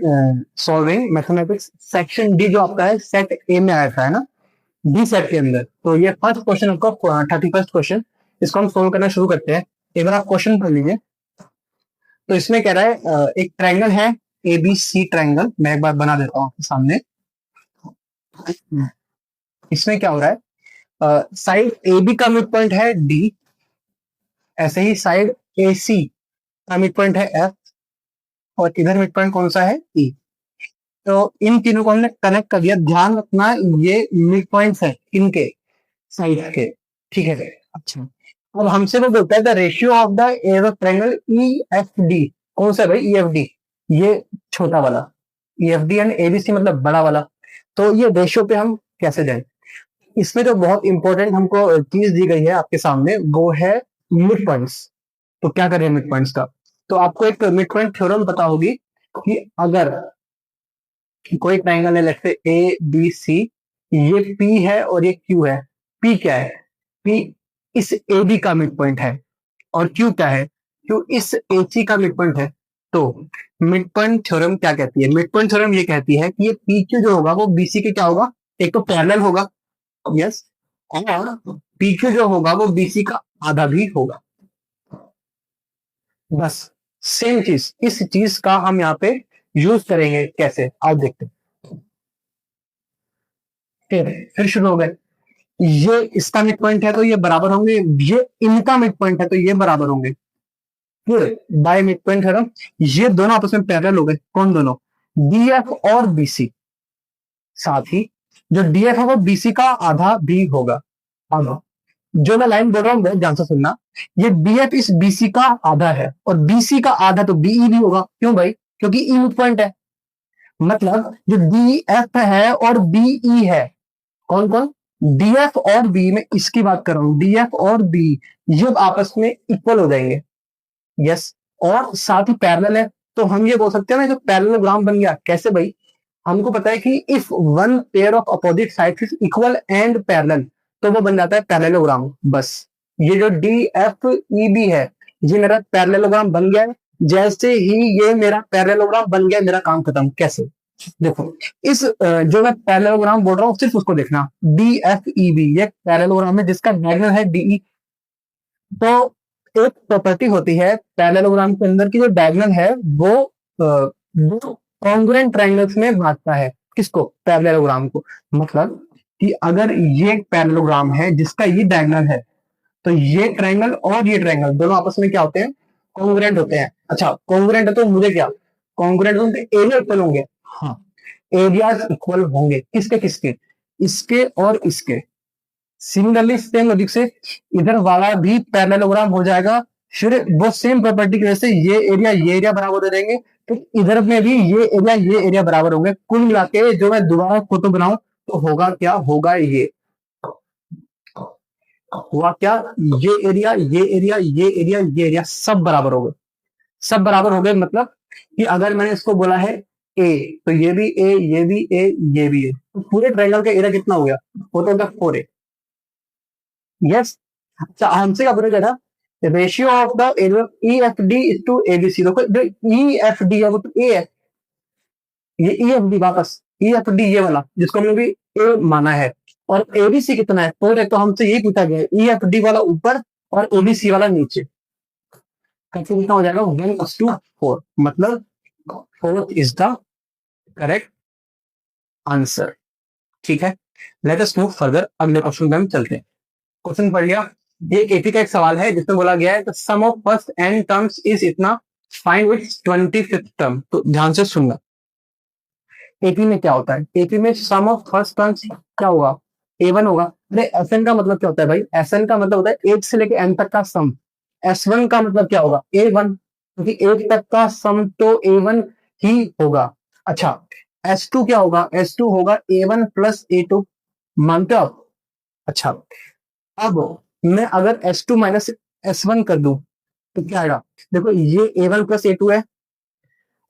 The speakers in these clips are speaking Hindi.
सॉल्विंग मैथमेटिक्स सेक्शन डी जो आपका है सेट ए में आया था, है ना, डी सेट के अंदर। तो ये फर्स्ट क्वेश्चन आपका 31st क्वेश्चन, इसको हम सोल्व करना शुरू करते हैं। एक बार आप क्वेश्चन पढ़ लीजिए। तो इसमें कह रहा है एक ट्रायंगल है ए बी सी ट्रायंगल, मैं एक बार बना देता हूँ आपके सामने। इसमें क्या हो रहा है, साइड ए बी का मिड पॉइंट है डी, ऐसे ही साइड ए सी का मिड पॉइंट है एफ, और इधर मिड पॉइंट कौन सा है ई। तो इन तीनों को हमने कनेक्ट कर दिया। ध्यान रखना ये मिड पॉइंट्स है इनके साइड के, ठीक है। अच्छा, अब हमसे वो बोलता है the ratio of the air of triangle E F D. कौन सा भाई ई एफ डी? ये छोटा वाला ई एफ डी एंड एबीसी मतलब बड़ा वाला। तो ये रेशियो पे हम कैसे जाए? इसमें जो बहुत इंपॉर्टेंट हमको चीज दी गई है आपके सामने वो है मिड पॉइंट्स। तो क्या करें मिड पॉइंट्स का? तो आपको एक मिड पॉइंट थ्योरम पता होगी कि अगर कोई ट्रायंगल है, let's say A B C, ये पी है और ये क्यू है। पी क्या है? पी इस ए बी का मिड पॉइंट है, और क्यू क्या है? क्यू इस ए सी का मिड पॉइंट है। तो मिड पॉइंट थ्योरम क्या कहती है? मिड पॉइंट थ्योरम ये कहती है कि ये पी क्यू जो होगा वो बीसी के क्या होगा? एक तो पैरेलल होगा, यस, और पी क्यू जो होगा वो बीसी का आधा भी होगा। बस सेम चीज, इस चीज का हम यहाँ पे यूज करेंगे। कैसे आप देखते हैं। फिर शुरू हो गए। ये इसका मिड पॉइंट है तो ये बराबर होंगे, ये इनका मिड पॉइंट है तो ये बराबर होंगे। फिर बाय मिड पॉइंट थ्योरम ये दोनों आपस में पैरेलल हो गए। कौन दोनों? डीएफ और बीसी। साथ ही जो डीएफ है वो बीसी का आधा भी होगा। आधा, जो मैं लाइन बोल रहा हूँ ध्यान से सुनना। ये डीएफ इस बीसी का आधा है, और बीसी का आधा तो बीई भी होगा। क्यों भाई? क्योंकि ई मिड पॉइंट है। मतलब जो डीएफ है और बीई है, कौन कौन? डीएफ और बी, में इसकी बात कर रहा हूं। डीएफ और बी ये आपस में इक्वल हो जाएंगे, यस, और साथ ही पैरेलल है। तो हम ये बोल सकते हैं ना, जो पैरेललोग्राम बन गया। कैसे भाई? हमको पता है कि if one pair of opposite sides is equal and parallel, तो वो बन जाता है पैरेललोग्राम। बस ये जो डी एफ ई बी है, ये मेरा पैरेललोग्राम बन गया है। जैसे ही ये मेरा पैरेललोग्राम बन गया, मेरा काम खत्म। कैसे? देखो, इस जो मैं पैरेललोग्राम बोल रहा हूँ सिर्फ उसको देखना। डी एफ ई बी ये पैरेललोग्राम है जिसका डायगोनल है डीई। तो एक प्रॉपर्टी होती है पैरेललोग्राम के अंदर की, जो डायगोनल है वो कॉन्ग्रुएंट ट्रायंगल्स में बांटता है। किसको? पैरेललोग्राम को। मतलब कि अगर ये एक पैरेललोग्राम है जिसका ये डायगोनल है, तो ये ट्रायंगल और ये ट्रायंगल दोनों आपस में क्या होते हैं? कॉन्ग्रुएंट होते हैं। अच्छा, कॉन्ग्रुएंट है तो मुझे क्या? कॉन्ग्रुएंट होंगे, एरिया इक्वल होंगे। हाँ, एरियाज इक्वल होंगे। किसके किसके? इसके और इसके। सिमिलरली सेम लॉजिक से इधर वाला भी पैरेललोग्राम हो जाएगा। फिर वो सेम प्रॉपर्टी की वजह से ये एरिया बराबर हो जाएंगे। तो इधर में भी ये एरिया बराबर होंगे। कुल मिला के जो मैं दोबारा फोटो बनाऊं तो होगा क्या? होगा ये हुआ क्या? ये एरिया सब बराबर हो गए। सब बराबर हो गए मतलब कि अगर मैंने इसको बोला है ए, तो ये भी ए, ये भी ए, ये भी ए, तो पूरे ट्रायंगल का एरिया कितना हो गया? वो तो होगा 4a। यस। अच्छा, हमसे क्या बोला था? Ratio of the E F D is to ABC. देखो जो ई एफ डी है वो तो ए है, ये ई एफ डी वापस ई एफ डी ये वाला जिसको हमने भी ए माना है, और एबीसी कितना है? 4 है। तो हमसे यही पूछा गया ई एफ डी वाला ऊपर और एबीसी वाला नीचे। कैसे कितना हो जाएगा? 1:4। मतलब 4 इज द करेक्ट आंसर। ठीक है, लेट अस मूव फर्दर। अगले क्वेश्चन में हम चलते हैं। क्वेश्चन पढ़ लिया। ये एक एपी का एक सवाल है जिसमें बोला गया है sum of first n terms is इतना, फाइंड विच 25th टर्म। तो ध्यान से सुनना। एपी में क्या होता है? एपी में सम ऑफ फर्स्ट टर्म्स क्या होगा? A1 होगा। अरे एसएन का मतलब क्या होता है भाई? एसएन का मतलब होता है 1 से लेके एन तक का सम। S1 का मतलब क्या होगा? A1, क्योंकि 1 तक का सम तो A1 ही होगा। अच्छा, S2 क्या होगा? S2 होगा A1 प्लस A2। मानते हो आप? अच्छा, अब मैं अगर S2 माइनस S1 कर दूं तो क्या आएगा? देखो, ये A1 प्लस A2 है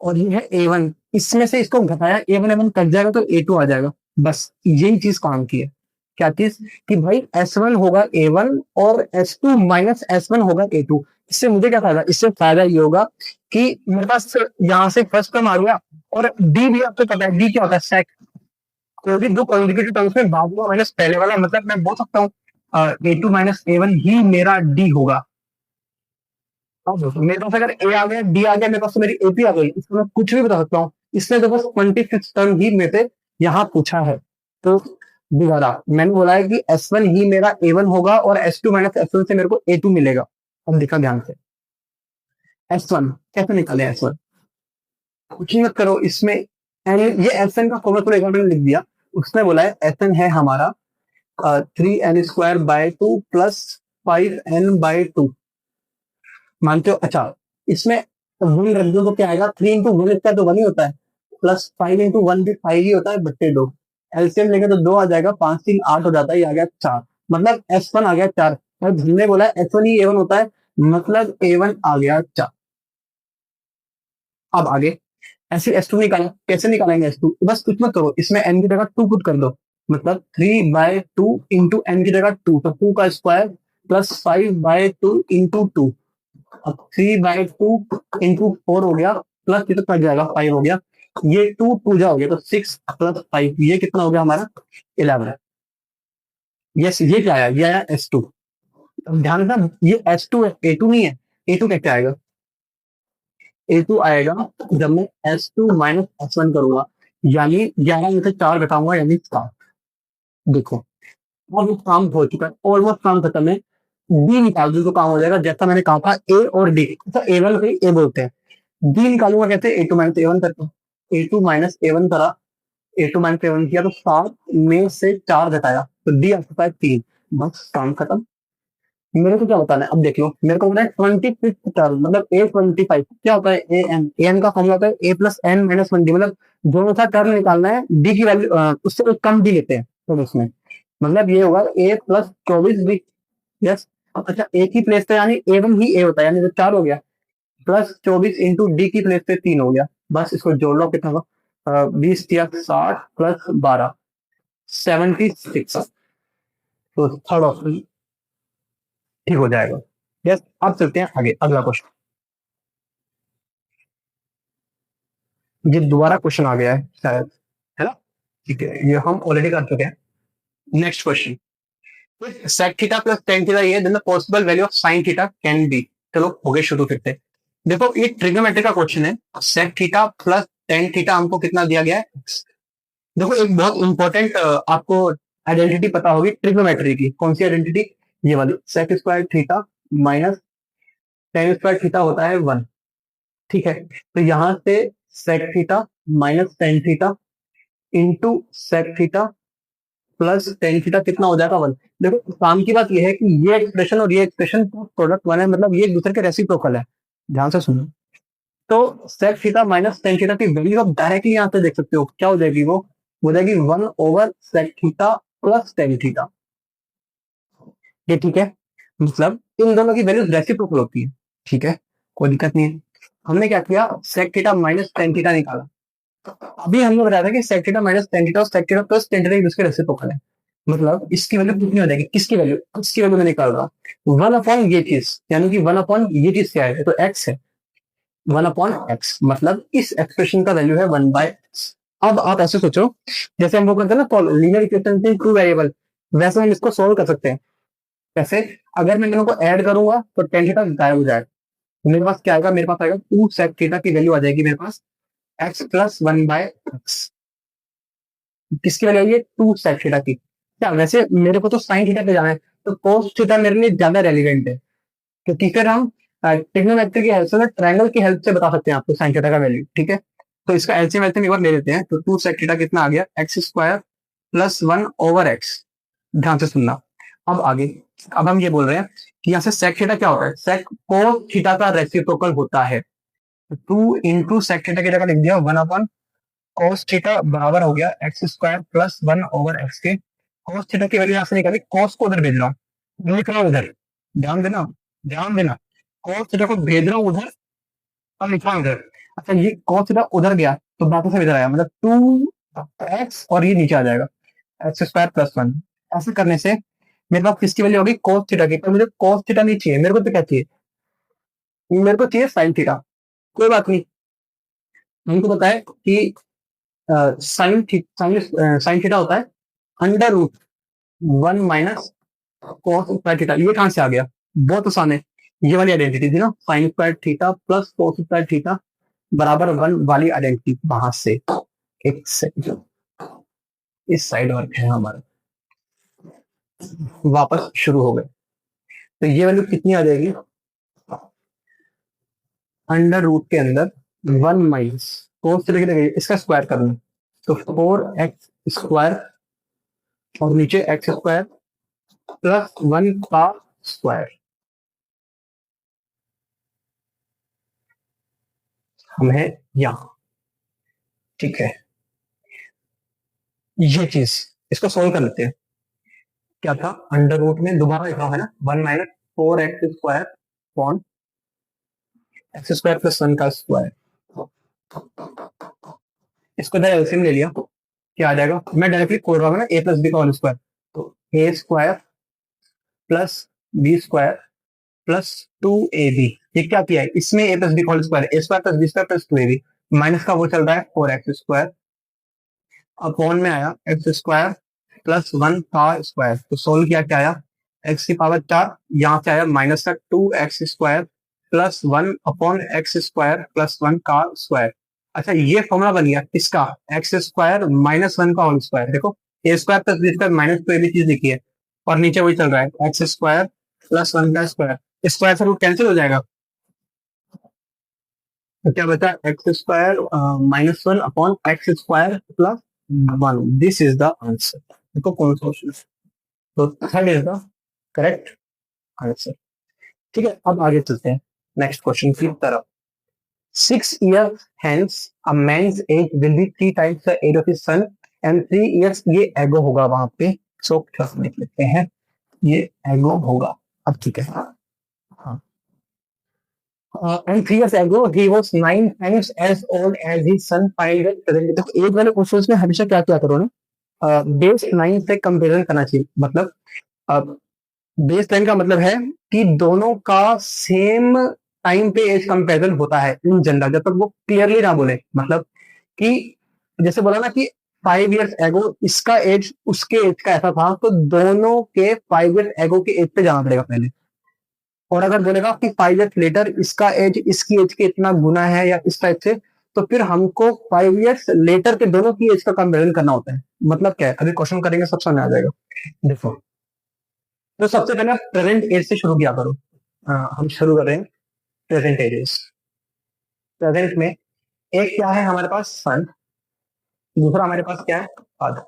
और ये है A1। इसमें से इसको घटाया, A1 A1 कट जाएगा तो A2 आ जाएगा। बस यही चीज काम की है। क्या चीज? कि भाई S1 होगा A1 और S2 माइनस S1 होगा A2। इससे मुझे क्या फायदा, इससे फायदा ये होगा कि मेरे पास यहाँ से फर्स्ट टर्म आ गया, और डी भी आपको पता है, डी क्या होता है, सेक। तो भी दो कॉन्जिक्यूटिव टर्म्स में बाद वाला माइनस पहले वाला, मतलब मैं बोल सकता हूँ A2 माइनस A1 ही मेरा डी होगा। अब मेरे पास अगर ए आ गया, डी आ गया, मेरे पास तो मेरी एपी आ गई, इसको मैं कुछ भी बता सकता हूँ। इसने तो बस 26 टर्म ही मेरे से यहाँ पूछा है। तो दोबारा मैंने बोला है कि S1 ही मेरा A1 होगा, और S2 माइनस S1 से मेरे को A2 मिलेगा। अब देखा ध्यान से, S1 कैसे निकाले, S1 कुछ नहीं मत करो इसमें, ये SN का फॉर्मूला एक बार मैंने लिख दिया। उसने बोला है SN है हमारा 3n² बाय 2 प्लस 5n/2, मानते हो? अच्छा, इसमें वन रख दो तो क्या आएगा, 3 × 1 इसका तो 1 ही होता है, प्लस 5 × 1 भी 5 ही होता है, बट्टे 2। एलसीएम लेंगे तो 2 आ जाएगा, 5 3 8 हो जाता है, ये आ गया 4। मतलब S1 आ गया 4, और हमने बोला S1 ही A1 होता है, मतलब A1 आ गया 4। अब आगे ऐसे S2 निकालें, कैसे निकालेंगे S2? बस कुछ मत करो, इसमें n की जगह 2 पुट कर दो, मतलब 3/2 इंटू n की जगह 2, तो 2 का स्क्वायर प्लस 5/2 इंटू 2। अब 3/2 इंटू 4 हो गया, प्लस ये तो कट जाएगा, 5 हो गया, ये 2 2 जा हो गया, तो 6 प्लस 5, ये कितना हो गया हमारा, 11। यस, ये क्या आया, ये आया S2। अब ध्यान रखना, ये S2 है, A2 नहीं है। A2 कैसे आएगा, A2 आएगा जब मैं S2 माइनस S1 करूंगा, यानी 11 में से 4 घटाऊंगा, यानी 7। देखो, अब ये काम हो चुका है, ऑलमोस्ट काम खत्म है। डी निकाल दो तो काम हो जाएगा, जैसा मैंने कहा था ए और डी, अच्छा A1 को ए बोलते हैं। डी निकालूंगा कैसे, A2 माइनस A1 करके, A2 माइनस A1 करा, A2 माइनस A1 किया तो 7 में से 4 घटाया, तो डी आपके पास 3। बस काम खत्म। मेरे को क्या बताना है, अब देख लो, मेरे को बताना है 25th टर्म, मतलब A25 क्या होता है, ए एन का फॉर्मूला होता है A+n−1d, मतलब जो सा टर्म निकालना है, डी की वैल्यू उससे तो कम डी लेते हैं, तो उसमें मतलब ये होगा A+24d। यस, अच्छा एक ही प्लेस पे, यानी A1 ही ए होता है, यानी तो 4 हो गया, प्लस 24 इंटू डी की प्लेस पे 3 हो गया। बस इसको जोड़ लो, कितना होगा, 20 × 60 प्लस 12, 76। तो थर्ड ऑप्शन ठीक हो जाएगा। यस, अब चलते हैं आगे, अगला क्वेश्चन। ये दोबारा क्वेश्चन आ गया है शायद, है ना? ठीक है, ये हम ऑलरेडी कर चुके हैं। Next question, sec theta plus tan theta ये, then the possible value of sin theta can be. चलो हो गए शुरू, फिर से देखो, ये ट्रिग्नोमेट्री का क्वेश्चन है। sec theta plus tan theta हमको कितना दिया गया है, देखो एक बहुत इंपॉर्टेंट आपको आइडेंटिटी पता होगी ट्रिग्नोमेट्री की। कौन सी आइडेंटिटी, ये वाली, sec square theta minus tan square theta होता है 1। ठीक है, तो यहां से sec theta minus tan theta into sec theta plus tan theta कितना हो जाएगा, 1। देखो काम की बात यह है कि ये एक्सप्रेशन और ये एक्सप्रेशन प्रोडक्ट 1 है, मतलब ये एक दूसरे के रेसिप्रोकल है। ध्यान से सुनो, तो sec theta minus tan theta की वैल्यू आप डायरेक्टली यहाँ से देख सकते हो, क्या हो जाएगी, वो हो जाएगी 1/sec theta plus tan theta. ये ठीक है, मतलब इन दोनों की वैल्यूज रेसिप्रोकल होती है। ठीक है, कोई दिक्कत नहीं है। हमने क्या किया, sec theta minus tan theta निकाला। अभी हमने बताया था कि sec theta minus tan theta और sec theta plus tan theta एक दूसरे के रेसिप्रोकल है, मतलब इसकी वैल्यू कितनी हो जाएगी, किसकी वैल्यू, इसकी वैल्यू मैं निकाल रहा हूँ 1/, ये चीज, यानी कि 1/, ये चीज क्या है, तो x है, 1/x, मतलब इस एक्सप्रेशन का वैल्यू है 1/x। अब आप ऐसे सोचो, जैसे हम वो करते हैं ना लीनियर इक्वेशन इन 2 वेरिएबल, वैसे हम इसको सोल्व कर सकते हैं। कैसे, अगर मैं दोनों को ऐड करूंगा तो tan थीटा गायब हो जाएगा, तो मेरे पास क्या आएगा, मेरे पास आएगा 2 sec थीटा की वैल्यू आ जाएगी मेरे पास x प्लस 1/x। किसकी वैल्यू आई है, 2 sec थीटा की। क्या वैसे मेरे को तो sin थीटा पे जाना है, तो cos थीटा मेरे लिए ज्यादा रेलिवेंट है, क्योंकि फिर हम ट्रिग्नोमेट्री की हेल्प से, ट्रायंगल की हेल्प से बता सकते हैं आपको sin थीटा का वैल्यू। ठीक है, तो इसका एलसीएम एलसीएम एक बार ले लेते हैं, तो 2 sec थीटा कितना आ गया, x² प्लस 1/x। ध्यान से सुनना, अब आगे, अब हम ये बोल रहे हैं कि यहाँ से sec थीटा क्या होता है, sec cos थीटा का रेसिप्रोकल होता है। 2 इंटू sec थीटा की जगह लिख दिया 1/cos थीटा बराबर हो गया x² प्लस 1/x के। cos थीटा की वैल्यू यहाँ से निकाली, cos को उधर भेज रहा हूँ, लिख रहा हूँ उधर, ध्यान देना, ध्यान देना, cos थीटा को भेज रहा हूँ उधर और लिख रहा हूँ उधर। अच्छा, ये cos थीटा उधर गया तो वापस से इधर आया, मतलब 2x और ये नीचे आ जाएगा x² प्लस 1। ऐसे करने से मेरे पास किसकी वैल्यू होगी, cos थीटा की। तो मुझे cos थीटा नहीं चाहिए, मेरे को तो क्या चाहिए, मेरे को चाहिए साइन थीटा, कोई बात नहीं। हमको पता है कि साइन थीटा होता है under root 1 - cos square theta. ये कहां से आ गया? बहुत आसान है, ये वाली आइडेंटिटी थी ना, sine square theta plus cos square theta बराबर 1 वाली आइडेंटिटी, वहां से। एक सेकंड, इस साइड वर्क है हमारा, वापस शुरू हो गए। तो ये वैल्यू कितनी आ जाएगी? अंडर रूट के अंदर 1 माइनस कोस से लेके इसका स्क्वायर करना, तो 4x² और नीचे x² प्लस 1 का स्क्वायर। हम है यहां, ठीक है। ये चीज, इसको सोल्व कर लेते हैं। क्या था? अंडर रूट में दोबारा लिखा है ना, 1 minus 4x² upon x² plus 1 का स्क्वायर। इसको इधर एलसीएम ले लिया, क्या आ जाएगा? मैं डायरेक्टली खोल रहा हूँ ना, a प्लस बी का होल स्क्वायर, तो a² plus b² plus 2ab। ये क्या किया है? इसमें a प्लस बी का whole square, a² plus b² plus 2ab, minus का वो चल रहा है 4x² अपॉन में आया x² प्लस 1 का स्क्वायर। तो सोल्व किया, क्या आया? x की पावर 4, यहाँ से आया माइनस का 2x² plus 1 upon x² plus 1 का स्क्वायर। अच्छा, ये फॉर्मूला बन गया इसका, x² माइनस 1 का होल स्क्वायर। देखो, a² plus b² minus 2ab चीज लिखी है, और नीचे वही चल रहा है x² प्लस 1 का स्क्वायर। स्क्वायर से रूट कैंसिल हो जाएगा, तो क्या बचा? x² minus 1 upon x² plus 1। This is the answer. देखो कौन सा ऑप्शन है, तो third is the correct answer. ठीक है, अब आगे चलते हैं नेक्स्ट क्वेश्चन की तरफ। 6 years hence a man's age will be 3 times the age of his son and 3 years, ये एगो होगा वहां पे, सो प्लस लिख लेते हैं, ये एगो होगा। अब ठीक है, हाँ। And 3 years ago he was 9 times as old as his son 5 years presently। देखो एज वाले क्वेश्चंस में हमेशा क्या क्या करो ना, बेस लाइन से कंपेरिजन करना चाहिए। मतलब बेस लाइन का मतलब है कि दोनों का सेम टाइम पे एज कंपेरिजन होता है इन जनरल, जब तक वो क्लियरली ना बोले। मतलब कि जैसे बोला ना कि 5 years एगो इसका एज उसके एज का ऐसा था, तो दोनों के 5 years एगो के एज पे जाना पड़ेगा पहले। और अगर बोलेगा कि 5 years लेटर इसका एज इसकी एज के इतना गुना है या इस टाइप से, तो फिर हमको 5 years लेटर के दोनों की एज का कंपेरिजन करना होता है। मतलब क्या है, अभी क्वेश्चन करेंगे सब समझ आ जाएगा। देखो, तो सबसे पहले प्रेजेंट एज से शुरू किया करो। हम शुरू कर रहे हैं प्रेजेंट एजेस। प्रेजेंट में एक क्या है हमारे पास? सन। दूसरा हमारे पास क्या है? फादर।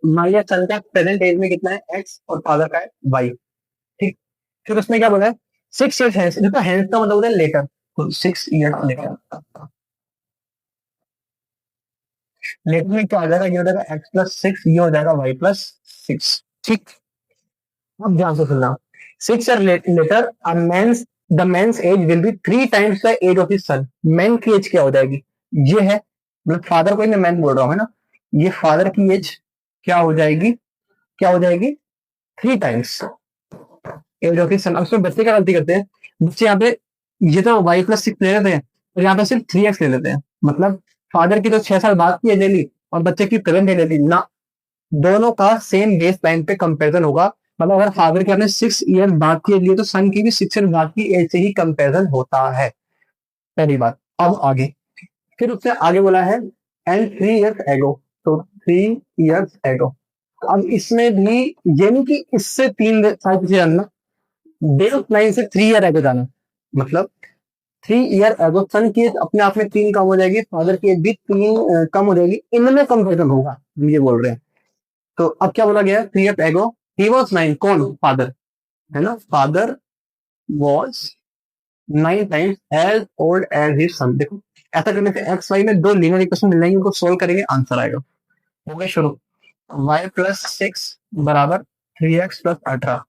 मान लिया सन का प्रेजेंट एज में कितना है? एक्स, और फादर का है वाई। ठीक, फिर उसमें क्या बोला है? 6 years हैंस। देखो हैंस का मतलब होता है लेटर, तो 6 years लेटर। लेटर में क्या हो जाएगा? ये हो जाएगा एक्स प्लस 6, ये हो जाएगा वाई प्लस 6। ठीक, अब ध्यान से सुनना। 6 years later the man's age will be 3 times the age of his son. Man की एज क्या हो जाएगी? ये है, मतलब फादर को ही मैं मैन बोल रहा हूँ, है ना। ये फादर की एज क्या हो जाएगी? क्या हो जाएगी? 3 times age of his son. अब इसमें बच्चे क्या गलती करते हैं? बच्चे यहाँ पे ये तो वाई प्लस 6 ले लेते हैं, और यहाँ पे सिर्फ 3x ले लेते हैं। मतलब फादर की तो 6 साल बाद की एज ले ली, और बच्चे की प्रेजेंट एज ले ली ना। दोनों का सेम बेस लाइन पे कंपेरिजन होगा। मतलब अगर फादर के आपने 6 years बाद की एज ली, तो सन की भी 6 years बाद की एज से ही कंपेरिजन होता है, पहली बात। अब आगे, फिर उससे आगे बोला है एंड 3 years एगो, तो 3 years एगो। अब इसमें भी ये नहीं कि इससे 3 साल पीछे जानना, बेस लाइन से 3 year एगो जाना। मतलब 3 year एगो सन की एज अपने आप में 3 कम हो जाएगी, फादर की एज भी 3 कम हो जाएगी, इनमें कंपेरिजन होगा, हम ये बोल रहे हैं। तो अब क्या बोला गया है? 3 years एगो ही वॉज 9, कौन? फादर, है ना। Father was 9 times age old age his son. देखो, ऐसा करने से एक्स वाई में 2 लीनियर इक्वेशन मिल जाएंगे, उनको सोल्व करेंगे, आंसर आएगा। हो गया शुरू। y प्लस 6 बराबर 3x प्लस 18।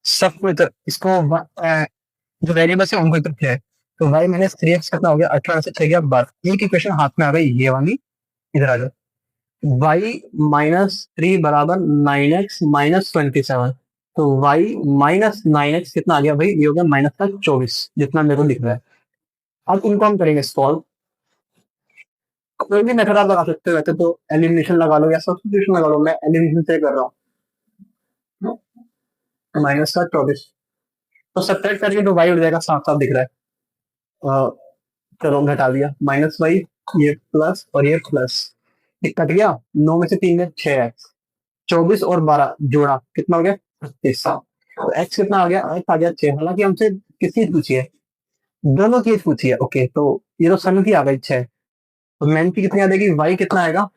सबको इधर, इसको जो वेरिएबल्स है उनको इधर किया है, तो y माइनस 3x कितना हो गया? 18 से 6 गया 12। एक इक्वेशन हाथ में आ गई, ये वाली, इधर आ जाओ। y माइनस 3 बराबर 9x माइनस 27। तो y माइनस 9x कितना आ गया भाई, ये हो गया माइनस का 24 जितना मेरे को दिख रहा है। अब इनको हम करेंगे सॉल्व। कोई भी मेथड आप लगा सकते हो, वैसे तो एलिमिनेशन लगा लो या सब्स्टिट्यूशन लगा लो, मैं एलिमिनेशन से कर रहा हूँ। माइनस का 24 तो सब्ट्रैक्ट करके तो y उड़ जाएगा, साफ साफ दिख रहा है। अ, चलो घटा दिया, माइनस वाई, ये प्लस और ये प्लस, ये कट गया। 9 में से 3 में 6x, 24 और 12 जोड़ा कितना हो गया 36। तो x कितना आ गया, x आ गया 6। हालांकि हमसे किसकी पूछी है, दोनों की पूछी है। ओके, तो ये तो सन की आ गई 6, तो मैन की कितनी आ जाएगी, y कितना आएगा,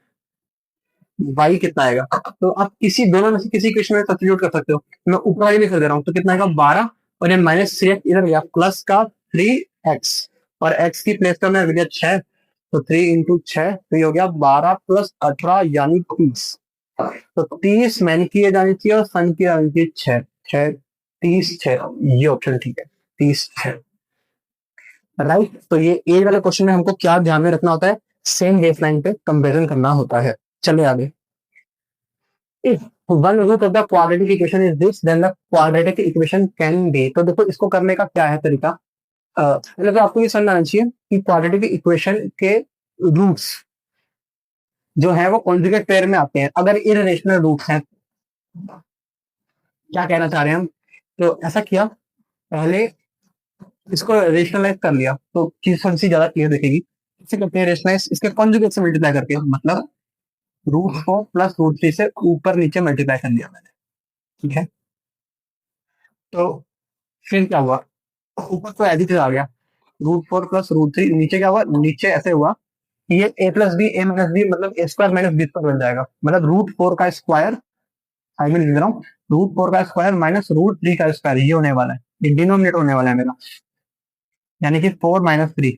y कितना आएगा। तो आप किसी दोनों में से किसी क्वेश्चन में सब्स्टिट्यूट कर सकते हो। मैं ऊपर वाली भी कर दे रहा हूँ, तो कितना आएगा 12, और ये माइनस 3x इधर गया, प्लस का 3x, और x की प्लेस का मैं रख दिया 6, तो 3 इंटू 6, तो ये हो गया 12 प्लस 18 यानी 30। तो 30 मैन की जानी चाहिए और सन की जानी चाहिए 6, 6 30 6, ये ऑप्शन ठीक है, 30 6। राइट, तो ये ए वाले क्वेश्चन में हमको क्या ध्यान में रखना होता है, सेम बेस लाइन पे कंपेरिजन करना होता है। चले आगे। If one root of the quadratic equation is this, then the quadratic equation can be। तो देखो इसको करने का क्या है तरीका। मतलब तो आपको ये समझ आना चाहिए कि क्वाड्रेटिक इक्वेशन के रूट्स जो है वो कॉन्जुगेट पेयर में आते हैं। अगर इररेशनल रूट्स हैं, क्या कहना चाह रहे हैं हम, तो ऐसा किया, पहले इसको रेशनलाइज कर लिया तो चीज थोड़ी सी ज्यादा क्लियर दिखेगी। इसे करते हैं रेशनलाइज, इसके कॉन्जुगेट से मल्टीप्लाई करके, मतलब √4 प्लस √3 से ऊपर नीचे मल्टीप्लाई कर लिया मैंने। ठीक है, तो फिर क्या हुआ, ऊपर तो एज इट इज आ गया, √4 प्लस √3, नीचे क्या हुआ, नीचे ऐसे हुआ कि ये a plus B, A minus B, मतलब A square minus B square बन जाएगा। मतलब √4 का स्क्वायर, आई मीन लिख रहा हूँ, √4 का स्क्वायर माइनस √3 का स्क्वायर, ये होने वाला है, ये डिनोमिनेटर होने वाला है मेरा, यानी कि 4 - 3,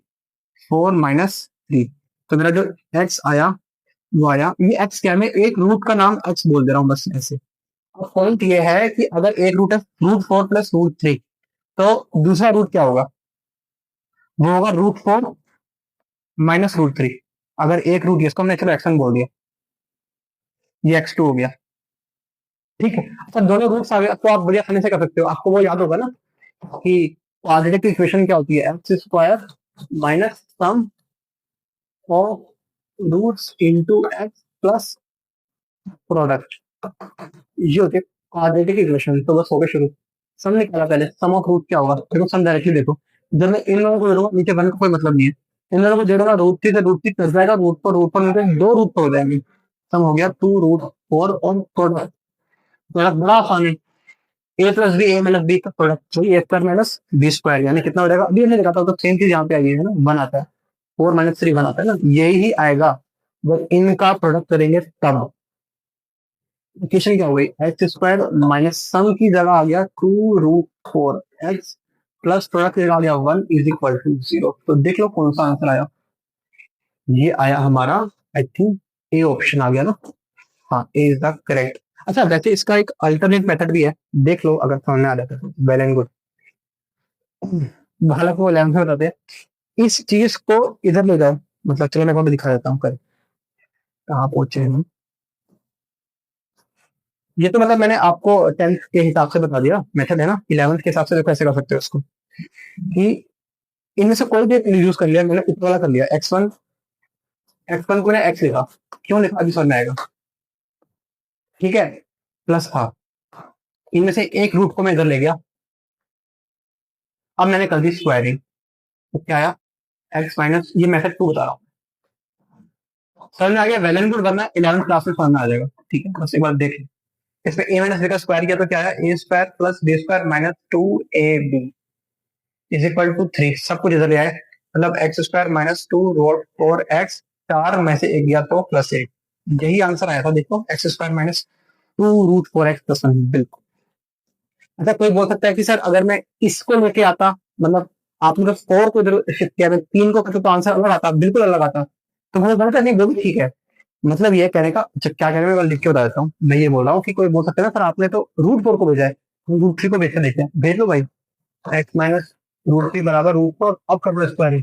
4 - 3। तो मेरा जो x आया वो आया, ये x क्या है, मैं एक रूट का नाम x बोल दे रहा हूँ बस ऐसे। अब पॉइंट ये है कि अगर एक रूट है √4 प्लस √3, तो दूसरा रूट क्या होगा, वो होगा √4 माइनस √3। अगर एक रूट है, इसको हमने चलो x1 बोल दिया, ये x2 हो गया। ठीक है, अच्छा दोनों रूट्स आ गए, तो आप बड़ी आसानी से कर सकते हो। आपको वो याद होगा ना कि क्वाड्रेटिक इक्वेशन क्या होती है, X square minus sum of roots into X plus product, ये होती है क्वाड्रेटिक इक्वेशन। तो बस हो गया शुरू। सम निकाला पहले, सम ऑफ रूट क्या होगा, देखो सम डायरेक्टली देखो, जब मैं इन लोगों को जोड़ूंगा, नीचे वन का कोई मतलब नहीं है, इन दोनों को जोड़ूंगा, √3 से √3 कट जाएगा, रूट पर मिलकर दो रूट पर हो जाएंगे, सम हो गया 2√4 और प्रोडक्ट। प्रोडक्ट बड़ा आसान है, ए plus B, A minus B का प्रोडक्ट वही ए स्क्वायर माइनस बी स्क्वायर, यानी कितना हो जाएगा, अभी हमने देखा था, तो सेम चीज यहाँ पे आई है ना, 1 आता है, 4 - 3 1 आता है ना, यही आएगा जब इनका प्रोडक्ट करेंगे तब। इक्वेशन क्या हो गई, एक्स स्क्वायर माइनस सम की जगह आ गया 2√4 एक्स प्लस प्रोडक्ट की जगह आ गया 1 इज इक्वल टू 0। तो देख लो कौन सा आंसर आया, ये आया हमारा, आई थिंक ए ऑप्शन आ गया ना। हाँ, ए इज द करेक्ट। अच्छा वैसे इसका एक अल्टरनेट मेथड भी है, देख लो अगर समझ में आ जाता है, वेल एंड गुड। हालांकि वो 11th में बताते हैं, इस चीज को इधर ले जाओ, मतलब चलो मैं आपको दिखा देता हूँ कर, कहाँ पहुंचे हैं। ये तो मतलब मैंने आपको 10th के हिसाब से बता दिया, मेथड है ना, 11th के हिसाब से देखो कैसे कर सकते हो उसको, कि इनमें से कोई भी एक यूज कर लिया मैंने, ऊपर वाला कर लिया x1, x1 को ना x लिखा, क्यों लिखा अभी समझ में आएगा। ठीक है, प्लस था, इनमें से एक रूट को मैं इधर ले गया, अब मैंने कर दी स्क्वायरिंग, तो क्या आया, x माइनस, ये मेथड 2 बता रहा हूँ, समझ में आ गया, वेल एंड गुड, वरना 11th क्लास में समझ में आ जाएगा। ठीक है, बस एक बार देख, इसमें a माइनस बी का स्क्वायर किया तो क्या आया, a square plus B square minus 2ab is equal to 3, सब कुछ इधर ले आए, मतलब एक्स स्क्वायर माइनस 2√4x, 4 में से एक गया तो +1, यही आंसर आया था देखो, x square minus 2√4x plus 1, बिल्कुल। अच्छा कोई बोल सकता है कि सर अगर मैं इसको लेके आता, मतलब आपने तो 4 को इधर शिफ्ट किया, मैं 3 को करता तो आंसर अलग आता, बिल्कुल अलग आता, तो मुझे बोलता नहीं, वो भी ठीक है। मतलब ये कहने का क्या कहने में, मैं लिख के बता देता हूँ, मैं ये बोल रहा हूँ कि कोई बोल सकता है ना सर आपने तो √4 को भेजा है, √3 को भेज के देखते हैं, भेज लो भाई, एक्स माइनस √3 बराबर √4, अब कर लो स्क्वायर,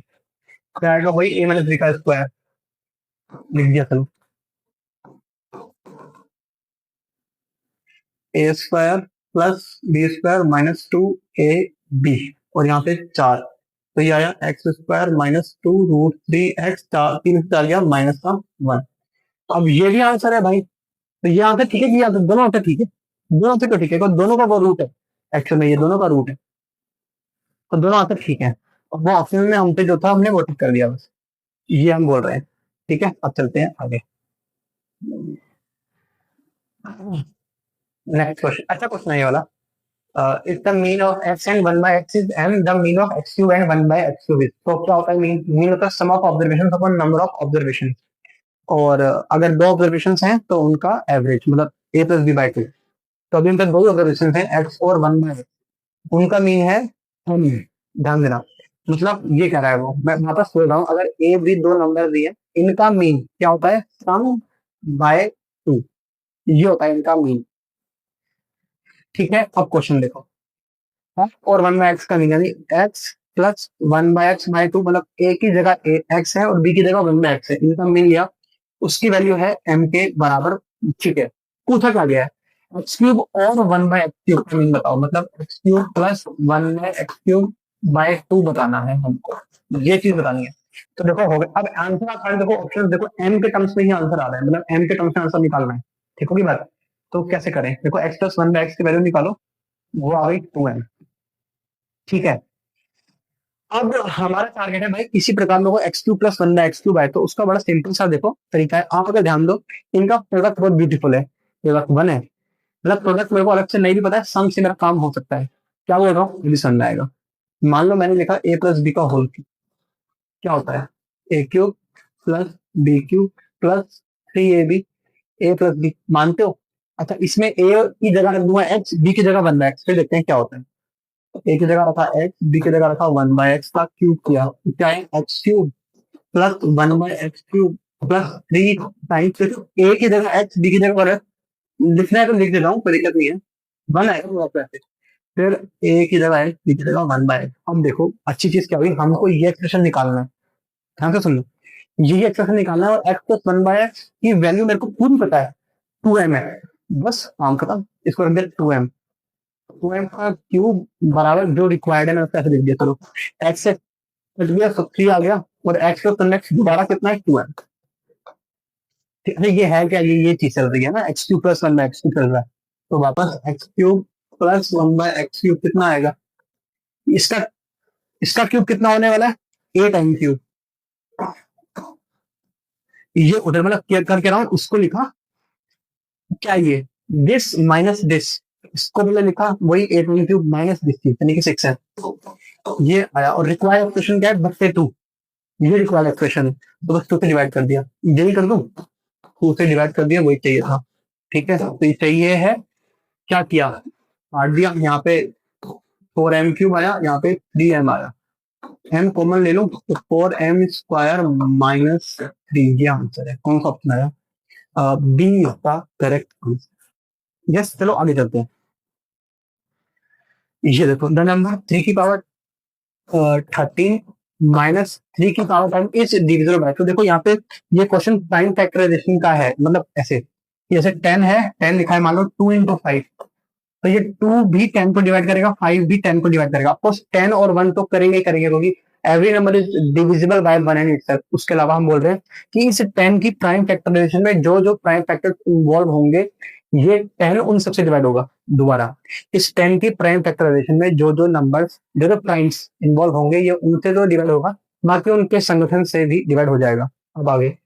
क्या आएगा वही a माइनस बी का स्क्वायर, लिख दिया चलो, a square plus B square minus 2ab और यहाँ पे 4, तो ये आया एक्स स्क्वायर माइनस 2√3x, 3 से 4 गया माइनस का 1। अब ये भी आंसर है भाई, तो ये आंसर ठीक है कि आंसर दोनों आंसर ठीक है, दोनों आंसर क्यों ठीक है, दोनों का वो रूट है, एक्चुअल में ये दोनों का रूट है, तो दोनों आंसर ठीक है। और वो ऑप्शन में हम पे जो था हमने वो टिक कर दिया बस, ये हम बोल रहे हैं। ठीक है, अब चलते हैं आगे। नेक्स्ट क्वेश्चन, अच्छा क्वेश्चन है ये वाला। If the mean of x and 1/x is m, the mean of x cube and 1/x cube is, तो क्या होता है मीन, मीन होता है sum of observation upon number of observation, और अगर दो ऑब्जर्वेशन हैं तो उनका एवरेज मतलब a प्लस बी बाई 2। तो अभी उनके दो ऑब्जर्वेशन हैं x और 1/x, उनका मीन है m। ध्यान देना, मतलब ये कह रहा है वो, मैं वापस बोल रहा हूँ, अगर a b दो नंबर दिए, इनका मीन क्या होता है, सम बाय 2, ये होता है इनका मीन। ठीक है, अब क्वेश्चन देखो, हाँ? और 1/x का मीन यानी x प्लस 1/x/2, मतलब a की जगह x है और b की जगह 1/x है, इनका मीन लिया, उसकी वैल्यू है m के बराबर। ठीक है, पूछा क्या गया है, एक्स क्यूब और 1/x क्यूब का मीन बताओ, मतलब एक्स क्यूब प्लस 1/x³ बताना है हमको, ये चीज बतानी है। तो देखो हो गया, अब आंसर आप देखो, ऑप्शन देखो m के टर्म्स में ही आंसर आ रहा है, मतलब m के टर्म्स में आंसर निकालना है। ठीक होगी बात, तो कैसे करें, देखो x प्लस 1/x की वैल्यू निकालो, वो आ गई 2m। ठीक है, अब हमारा टारगेट है भाई किसी प्रकार में वो x³ प्लस 1/x³ आए, तो उसका बड़ा सिंपल सा देखो तरीका है, आप अगर ध्यान दो, इनका प्रोडक्ट बहुत ब्यूटीफुल है, प्रोडक्ट 1 है, मतलब प्रोडक्ट मेरे को अलग से नहीं भी पता है, सम से मेरा काम हो सकता है। क्या बोल रहा हूँ, ये भी समझ में आएगा। मान लो मैंने लिखा a प्लस बी का होल क्यूब, क्या होता है, a³ plus b³ plus 3ab, a plus B, मानते हो। अच्छा, इसमें a की जगह रख दूंगा x, b की जगह 1/x, फिर देखते हैं क्या होता है। ए की जगह रखा x, बी की जगह रखा 1/x का क्यूब किया, तो क्या है x³ plus 1/x³ plus 3 times, ए की जगह x, बी की जगह 1, लिखना है तो लिख देता हूँ, कोई दिक्कत नहीं है, 1 आएगा वो आपका ऐसे। फिर ए की जगह x, बी की जगह 1/x। अब देखो अच्छी चीज क्या हुई, हमको ये एक्सप्रेशन निकालना है, ध्यान से सुन लो, यही एक्सप्रेशन निकालना है, और x प्लस 1/x की वैल्यू मेरे को पूरी पता है, 2m है, बस काम खत्म, इसको रख दिया 2m। 2m का क्यूब बराबर जो रिक्वायर्ड है, मैंने उसको ऐसे लिख दिया, चलो x से कट गया, सब 3 आ गया, और x प्लस नेक्स्ट दोबारा कितना है, 2m। ठीक है, ये है क्या, ये चीज चल रही है ना, x³ प्लस 1/x³ चल रहा है, तो वापस x³ प्लस 1/x³ कितना आएगा, इसका इसका क्यूब कितना होने वाला है, 8m³। ये उधर मतलब क्या करके रहा हूँ, उसको लिखा क्या, ये दिस माइनस दिस, इसको मैंने लिखा वही 8m³ माइनस दिस चीज, यानी कि 6 है, ये आया, और रिक्वायर्ड एक्सप्रेशन क्या है, बट्टे 2, ये रिक्वायर्ड एक्सप्रेशन है, तो बस 2 से डिवाइड कर दिया, यही कर दूं, 2 से डिवाइड कर दिया, वही चाहिए था। ठीक है, तो ये चाहिए है, क्या किया, काट दिया, यहाँ पे 4m³ आया, यहाँ पे 3m आया, m कॉमन ले लो, तो 4m² माइनस 3, ये आंसर है, कौन सा ऑप्शन आया, बी इसका करेक्ट आंसर। यस, चलो आगे चलते हैं। ये देखो, द नंबर 3 की पावर 13 माइनस 3 की पावर 10 इज डिविजिबल बाय, तो देखो यहाँ पे ये क्वेश्चन प्राइम फैक्टराइजेशन का है, मतलब ऐसे, जैसे 10 है, 10 लिखा है, मान लो 2 × 5, तो ये 2 भी 10 को डिवाइड करेगा, 5 भी 10 को डिवाइड करेगा, ऑफकोर्स 10 और 1 तो करेंगे ही करेंगे, क्योंकि every number is divisible by 1 and itself. उसके अलावा हम बोल रहे हैं कि इस 10 की प्राइम फैक्टराइजेशन में जो जो प्राइम फैक्टर इन्वॉल्व होंगे, ये 10 उन सबसे डिवाइड होगा दोबारा, इस 10 की प्राइम फैक्टराइजेशन में जो जो नंबर्स, जो जो प्राइम्स इन्वॉल्व होंगे, ये उनसे तो डिवाइड होगा, बाकी उनके संगठन से भी डिवाइड हो जाएगा। अब आगे,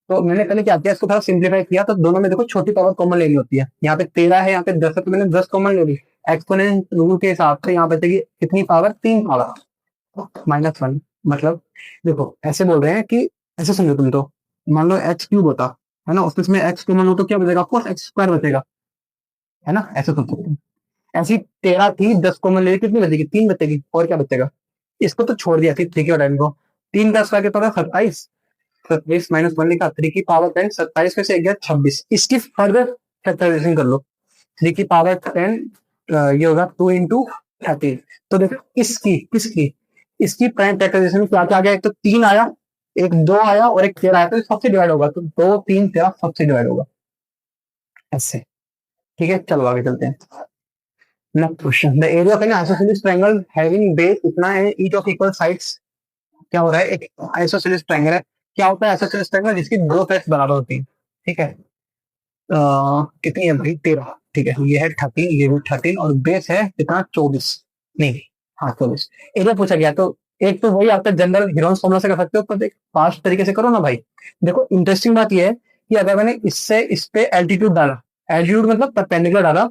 तो मैंने पहले क्या किया, इसको थोड़ा सिंप्लीफाई किया, तो दोनों में देखो छोटी पावर कॉमन लेनी होती है, यहाँ पे 13 है, यहाँ पे 10 है, तो मैंने 10 कॉमन ले ली, एक्सपोनेंट रूल के हिसाब से यहाँ बचेगी कितनी पावर, 3 पावर -1, मतलब देखो ऐसे बोल रहे हैं कि, ऐसे समझो तुम, तो मान लो x³ होता है ना, उसमें x कॉमन हो तो क्या बचेगा, ऑफकोर्स x² बचेगा, है ना, ऐसे सोच सकते हैं। ऐसी 13 थी, 10 कॉमन ले, कितनी बचेगी, 3 बचेगी, और क्या बचेगा, इसको तो छोड़ दिया थी 3 के टाइम को, 3 × 10 कितना, 27, 27 -1 लिखा, 3 की पावर 10, 27 में से गया 26, इसकी फर्दर फैक्टराइजेशन कर लो, 3 की पावर 10, ये होगा 2 × 13, तो देखो इसकी किसकी, इसकी प्राइम फैक्टराइजेशन क्या क्या आ गया, एक तो 3 आया, एक 2 आया, और एक 13 आया, तो सबसे डिवाइड होगा, तो 2 3 13 सबसे डिवाइड होगा, ऐसे। ठीक है, चलो आगे चलते हैं। Next question, the area of N isosceles triangle having base इतना है, ईच ऑफ इक्वल साइड्स। क्या हो रहा है, एक आइसोसेलेस ट्रायंगल है। क्या होता है आइसोसेलेस ट्रायंगल, जिसकी दो फेस बराबर होती है। ठीक है, कितनी है भाई, 13। ठीक है, ये है 13, ये भी 13, और बेस है कितना, 24। नहीं, हाँ 24। एरिया पूछा गया तो एक तो वही आपका जनरल हीरोन्स फॉर्मूला से कर सकते हो, पर एक फास्ट तरीके से करो ना भाई। देखो इंटरेस्टिंग बात ये है कि अगर मैंने इससे इस पे एल्टीट्यूड डाला, एल्टीट्यूड मतलब परपेंडिकुलर डाला,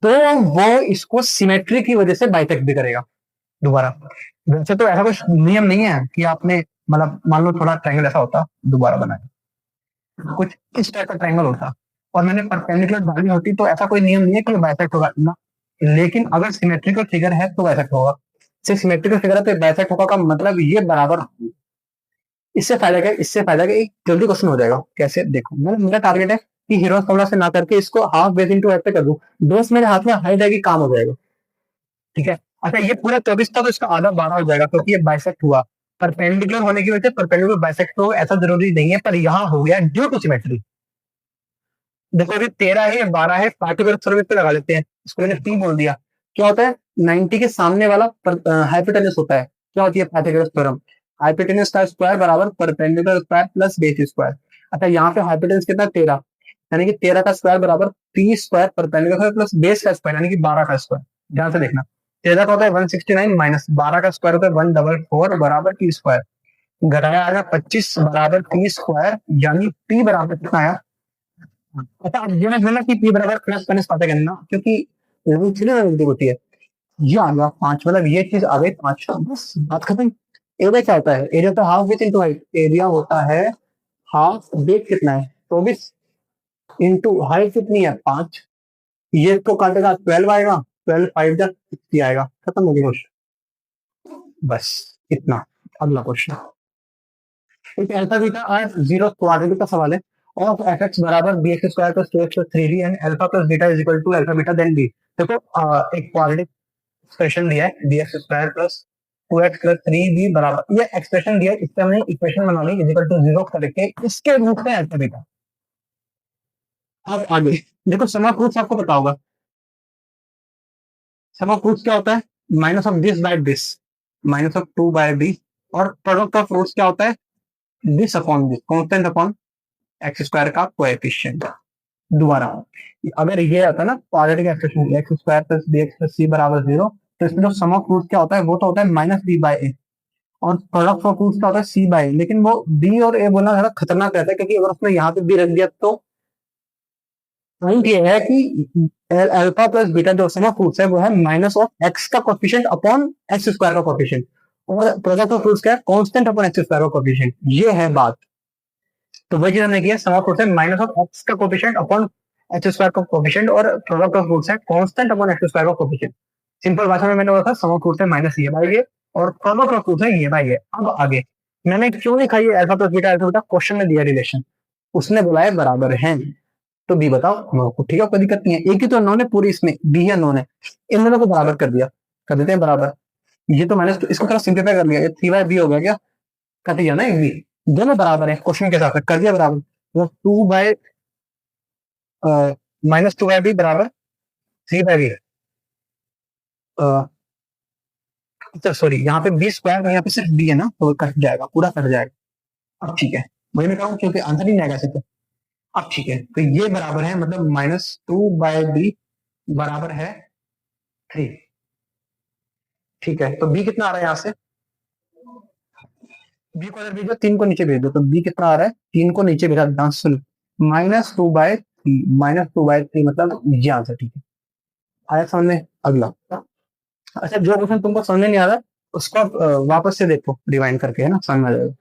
तो वो इसको सिमेट्री की वजह से बाइसेक्ट भी करेगा दोबारा। वैसे तो ऐसा कुछ नियम नहीं है कि आपने, मतलब मान लो थोड़ा ट्रायंगल ऐसा होता दोबारा बनाया, कुछ इस टाइप का ट्रायंगल होता और मैंने परपेंडिकुलर डाली होती, तो ऐसा कोई नियम नहीं है कि बाइसेक्ट होगा ना। लेकिन अगर सिमेट्रिकल फिगर है तो बाइसेक्ट होगा। सिर्फ सिमेट्रिकल फिगर है तो बाइसेक्ट होगा का मतलब ये बराबर होगी। इससे फायदा क्या, इससे फायदा क्या, एक जल्दी क्वेश्चन हो जाएगा। कैसे, देखो मैं, मेरा टारगेट है कि हीरो फॉर्मूला से ना करके इसको हाफ बेस इंटू एफ पे कर दूं, बेस मेरे हाथ में हाई जाएगी, काम हो जाएगा। ठीक है, अच्छा ये पूरा 24 था तो इसका आधा 12 हो जाएगा, क्योंकि ये बाइसेक्ट हुआ। परपेंडिकुलर होने की वजह से परपेंडिकुलर बाइसेक्ट हो ऐसा जरूरी नहीं है, पर यहाँ हो गया ड्यू टू सिमेट्री। देखो अभी 13 है, 12 है, पार्टिकुलर सर्विस पे लगा लेते हैं, इसको मैंने टी बोल दिया। क्या होता है, 90 के सामने वाला हाइपोटेनस होता है। क्या होती है पाइथागोरस थ्योरम, हाइपोटेनस का स्क्वायर बराबर perpendicular square plus base square. अच्छा यहाँ पे हाइपोटेनस कितना, 13, यानी कि 13 का स्क्वायर बराबर T square perpendicular plus base का स्क्वायर, यानी कि 12 का स्क्वायर। ध्यान से देखना, 13 का होता है 169 माइनस 12 का स्क्वायर होता है 144 बराबर टी स्क्वायर। घटाया आएगा 25 बराबर टी स्क्वायर, यानी टी बराबर कितना आया। अच्छा अब ये मत बोलना कि पी बराबर प्लस माइनस पता करना, क्योंकि लिमिट होती है। ये आ गया 5, मतलब ये चीज आ गई 5, बस बात खत्म। एरिया क्या होता है, एरिया तो half base into height, area होता है हाफ बेस कितना है 24 इंटू हाइट कितनी है 5। ये तो काटेगा 12 आएगा, 12 5 जा 60 आएगा, खत्म हो गया क्वेश्चन, बस इतना। अगला क्वेश्चन, एक अल्फा बीटा और जीरो क्वाड्रेटिक का सवाल है। ऑफ एफ एक्स बराबर B x square plus two X plus three D and alpha plus beta is equal to alpha beta then B. देखो एक क्वाड्रेटिक एक्सप्रेशन दिया है, B x square plus two X plus three B बराबर, ये एक्सप्रेशन दिया है, इससे हमने इक्वेशन बना ली इज इक्वल टू जीरो करके इसके रूप में अल्फा बीटा। अब आगे देखो, सम ऑफ रूट्स आपको पता होगा, सम ऑफ रूट्स क्या होता है, minus of this by this, minus of two by b, और प्रोडक्ट ऑफ रूट्स क्या होता है, this upon this, constant upon x square का कोएफिशिएंट। दोबारा, अगर ये आता है ना quadratic expression x square plus b x plus c बराबर जीरो, तो इसमें जो सम ऑफ रूट क्या होता है, वो तो होता है माइनस बी बाय ए, और प्रोडक्ट ऑफ रूट क्या होता है सी बाय ए। लेकिन वो बी और ए बोलना थोड़ा खतरनाक रहता है, क्योंकि अगर उसने यहाँ पे बी रख दिया तो पॉइंट ये है कि अल्फा प्लस बीटा जो सम ऑफ रूट्स है वो है माइनस ऑफ एक्स का कोफिशिएंट अपॉन एक्स स्क्वायर का कोफिशिएंट, और प्रोडक्ट ऑफ रूट्स क्या है, कांस्टेंट अपॉन एक्स स्क्वायर का कोफिशिएंट। ये है बात। तो वही चीज हमने किया, सम ऑफ रूट्स है माइनस ऑफ एक्स का कोफिशिएंट अपॉन एक्स स्क्वायर का कोफिशिएंट, और प्रोडक्ट ऑफ रूट्स है कांस्टेंट अपॉन एक्स स्क्वायर का कोफिशिएंट। सिंपल भाषा में मैंने बोला था सम ऑफ रूट्स है माइनस ये बाई ये, और प्रोडक्ट ऑफ रूट्स है ये बाई ये। अब आगे मैंने क्यों लिखा ये अल्फा प्लस बीटा क्वेश्चन में दिया रिलेशन, उसने बोला है बराबर है, तो बी बताओ हमको। ठीक है, कोई दिक्कत नहीं है, एक ही तो नॉन है पूरी, इसमें बी है नॉन है, इन दोनों को बराबर कर दिया, कर देते हैं बराबर। ये तो मैंने इसको थोड़ा सिंप्लीफाई कर लिया, ये थ्री बाय बी हो गया, क्या कट गया ना एक बी, दोनों बराबर है क्वेश्चन के हिसाब से कर दिया बराबर। तो two by minus two by B बराबर थ्री बाय बी। अच्छा सॉरी, यहाँ पे बी स्क्वायर, यहाँ पे सिर्फ बी है ना, तो कट जाएगा, पूरा कट जाएगा। अब ठीक है, वही मैं कहूँ क्योंकि आंसर ही नहीं आएगा सिर्फ। अब ठीक है, तो ये बराबर है, मतलब माइनस टू बाय बी बराबर है थ्री। ठीक है, तो बी कितना आ रहा है यहाँ से, बी को अगर भेजो 3 को नीचे भेज दो, तो बी कितना आ रहा है, 3 को नीचे भेजा, डांस सुन, -2/3, -2/3 मतलब ये आंसर। ठीक है, आया समझ में। अगला, अच्छा जो क्वेश्चन तुमको समझ में नहीं आ रहा उसको आप वापस से देखो रिवाइंड करके, है ना, समझ में आ जाएगा।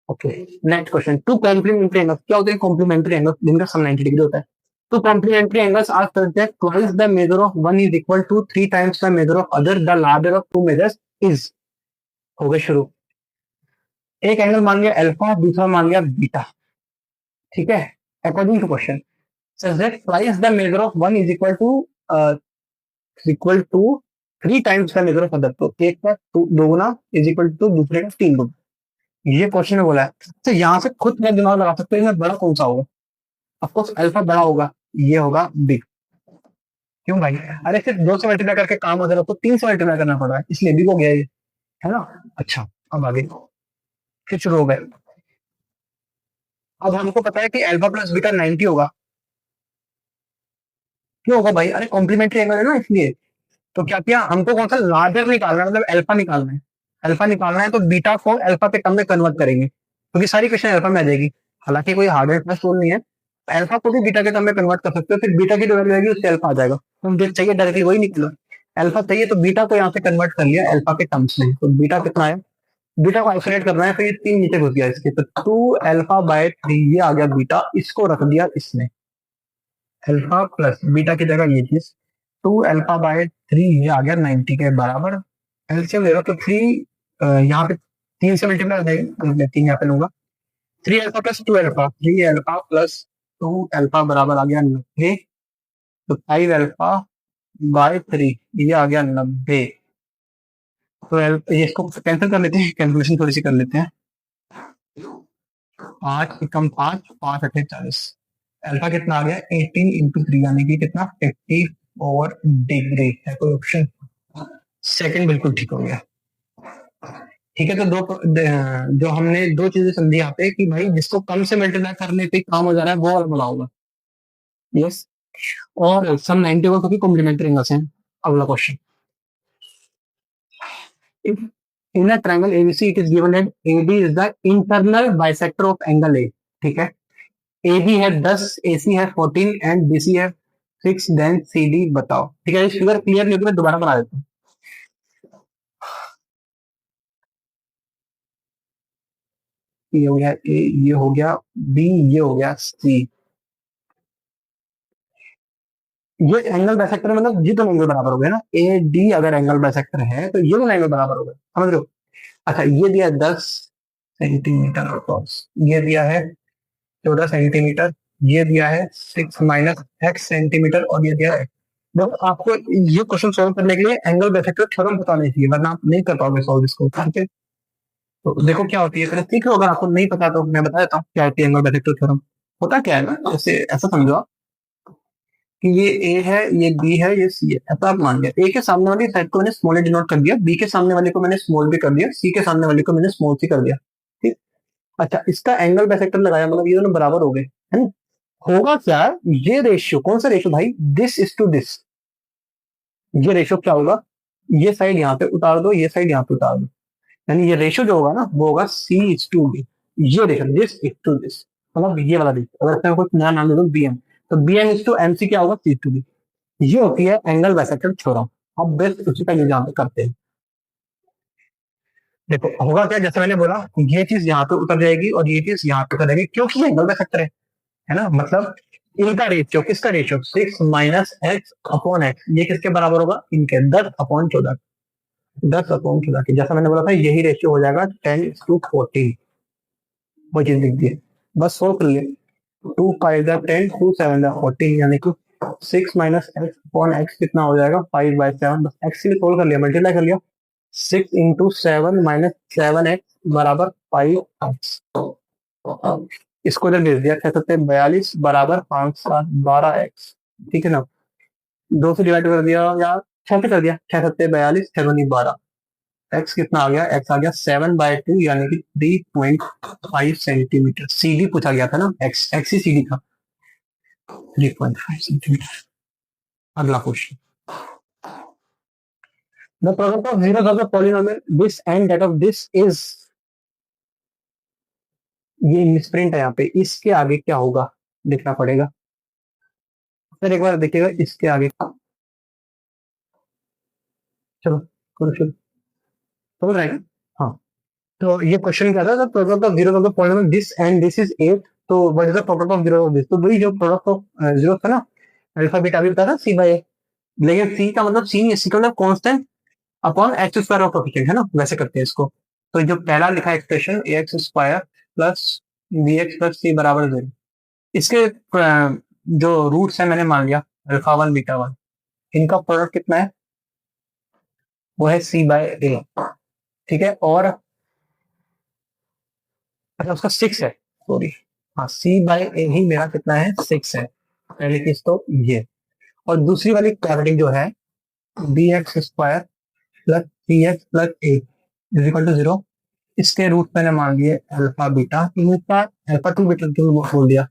Okay, next question, two complementary angles, क्या होते हैं कॉम्प्लीमेंट्री एंगल्स, जिनका सम 90 डिग्री होता है। तो complementary angles are such that twice the measure of one is equal to three times the measure of other, the larger of two measures is. हो गए शुरू, एक एंगल मान लिया अल्फा, दूसरा मान लिया बीटा। ठीक है, according to question such that twice the measure of one is equal to three times the measure of other, तो एक का दो गुना इज इक्वल टू दूसरे का तीन गुना। ये क्वेश्चन में बोला है, तो यहाँ से खुद में दिमाग लगा सकते हैं, इसमें बड़ा कौन सा होगा। ऑफकोर्स अल्फा बड़ा होगा, ये होगा बिग। क्यों भाई? अरे सिर्फ 2 से मल्टीप्लाई करके काम हो जाएगा, तो 3 से मल्टीप्लाई करना पड़ रहा है, इसलिए भी हो गया ये, है ना? अच्छा, अब आगे फिर शुरू हो गए। अब हमको पता है कि अल्फा प्लस बीटा 90 होगा। क्यों होगा भाई? अरे कॉम्प्लीमेंट्री एंगल है ना, इसलिए। तो क्या किया हमको, कौन सा लार्जर निकालना है, मतलब अल्फा निकालना है। अल्फा निकालना है तो बीटा को अल्फा के टर्म में कन्वर्ट करेंगे, क्योंकि सारी क्वेश्चन अल्फा में आ जाएगी। हालांकि कोई हार्ड एंड फास्ट रूल नहीं है, अल्फा को भी बीटा के टर्म में कन्वर्ट कर सकते हो, फिर बीटा की जो वैल्यू आएगी उससे अल्फा आ जाएगा। तुम देख चाहिए डायरेक्टली वही निकलो, अल्फा चाहिए तो बीटा को यहाँ से कन्वर्ट कर लिया अल्फा के टर्म्स में, तो बीटा कितना है? बीटा को आइसोलेट करना है, तो ये 3 नीचे घुस गया इसके, तो 2 अल्फा/3 ये आ गया बीटा, इसको रख दिया इसमें, अल्फा प्लस बीटा की जगह ये चीज, 2 अल्फा/3 ये आ गया 90 के बराबर। एलसीएम ले लो तो 3 यहाँ पे 3 से मल्टीप्लाई हो जाएगा, मैं 3 यहाँ पे लूंगा। 3 alpha plus 2 alpha, 3 alpha plus 2 alpha बराबर आ गया 90, तो 5 अल्फा/3 ये आ गया 90। तो ये इसको कैंसिल कर लेते हैं, कैलकुलेशन थोड़ी सी कर लेते हैं। 5 एकम 5, 5 × 8 = 40। अल्फा कितना आ गया? 18 × 3 यानी कि कितना? 54 डिग्री है कोई ऑप्शन? सेकंड बिल्कुल ठीक हो गया। ठीक है, तो जो हमने दो चीजें समझी यहाँ पे कि भाई जिसको कम से मल्टीप्लाई करने पे काम हो जा रहा है वो वाला बड़ा होगा। यस, और सम 90 को कभी कॉम्प्लीमेंट्री एंगल्स हैं। अगला question, if in a triangle ABC it is given that AD is the internal bisector of angle A. ठीक है, AB है 10, AC है 14 एंड BC है 6, देन CD बताओ। ठीक है, ये फिगर क्लियर नहीं होगी, मैं दोबारा बना देता हूँ। ये हो गया A, ये हो गया B, ये हो गया C। ये एंगल बाइसेक्टर मतलब ये दोनों एंगल बराबर हो गए ना, AD अगर एंगल बाइसेक्टर है तो ये दोनों एंगल बराबर हो गए, समझ रहे हो? अच्छा, ये दिया 10 सेंटीमीटर और cos, ये दिया है 14 सेंटीमीटर, ये दिया है 6 - x सेंटीमीटर, और ये दिया है। देखो आपको ये क्वेश्चन सॉल्व करने के लिए एंगल बाइसेक्टर थ्योरम पता नहीं चाहिए, वरना आप नहीं कर पाओगे सॉल्व इसको। ठीक है, तो देखो क्या होती है, पहले सीख लो, अगर आपको नहीं पता तो मैं बता देता हूँ क्या होती है एंगल बाइसेक्टर थ्योरम। होता क्या है ना, जैसे ऐसा समझो आप कि ये ए है, ये बी है, ये सी है, ऐसा आप मान लिया। ए के सामने वाली साइड को मैंने स्मॉल डिनोट कर दिया, बी के सामने वाले को मैंने स्मॉल भी कर दिया, सी के सामने वाले को मैंने स्मॉल सी कर दिया। ठीक, अच्छा, इसका एंगल बाइसेक्टर लगाया, मतलब ये दोनों बराबर हो गए, है ना? होगा क्या, ये रेशियो, कौन सा रेशियो भाई? This is to this. ये रेशियो क्या होगा? ये साइड यहाँ पे उतार दो, ये साइड यहाँ पे उतार दो, यानी ये रेशियो जो होगा ना वो होगा C/D। ये ratio this is to this, मतलब ये वाला रेशियो, अगर मैं कुछ नया नाम दे दूं BM, तो BM/MC क्या होगा? C/D। ये होती है एंगल बाइसेक्टर थ्योरम। अब बेस्ट उसी का यूज यहाँ पे करते हैं। देखो होगा क्या, जैसे मैंने बोला, ये चीज यहाँ पे उतर जाएगी और ये चीज यहाँ पे उतर जाएगी, क्योंकि एंगल बाइसेक्टर है ना? मतलब इनका रेशियो, किसका रेशियो? 6 - x/x, ये किसके बराबर होगा? इनके 10/14, 10/14 के, जैसा मैंने बोला था यही रेशियो हो जाएगा 10:14। वो चीज दिख दी है, बस सोल्व कर लिए। 2 × 5 = 10, 2 × 7 = 14, यानी कि 6 - x/x कितना हो जाएगा? 5/7। बस x के लिए सोल्व कर लिया, मल्टीप्लाई कर लिया। 6 × 7 - 7x बराबर 5x। इसको इधर भेज दिया, 6×7 = 42 बराबर 5×7 = 12x। ठीक है ना? 2 से डिवाइड कर दिया, या 6 से कर दिया, 6×7 = 42, 6×2 = 12। एक्स कितना आ गया? एक्स आ गया 7/2, यानी कि 3.5 सेंटीमीटर। CD पूछा गया था ना, एक्स एक्स ही CD था, 3.5 सेंटीमीटर। अगला question, the product of zeros of the polynomial this and that of this is, ये मिसप्रिंट है यहाँ पे, इसके आगे क्या होगा देखना पड़ेगा। फिर एक बार देखिएगा इसके आगे, चलो करो शुरू, समझ रहे हैं? हाँ, तो ये क्वेश्चन क्या था, the product of zeros of the polynomial this and this is 8, तो what is the product of zero of this? तो वही जो प्रोडक्ट ऑफ जीरो था ना, अल्फा बीटा भी बताया था C/A, लेकिन C का मतलब C नहीं, C का मतलब constant upon x² of coefficient, है ना? वैसे करते हैं इसको। तो जो पहला लिखा expression ax² plus bx plus c बराबर 0, इसके जो रूट्स है मैंने मान लिया अल्फा 1 बीटा 1, इनका प्रोडक्ट कितना है? वो है C/A। ठीक है, और अच्छा उसका 6 है, सॉरी, हाँ C/A ही मेरा कितना है? 6 है, पहली चीज तो ये। और दूसरी वाली क्वाड्रेटिक जो है B x square plus C x plus A is equal to zero, इसके रूट मैंने मान लिए अल्फा बीटा, इनका अल्फा टू बीटा टू बोल दिया,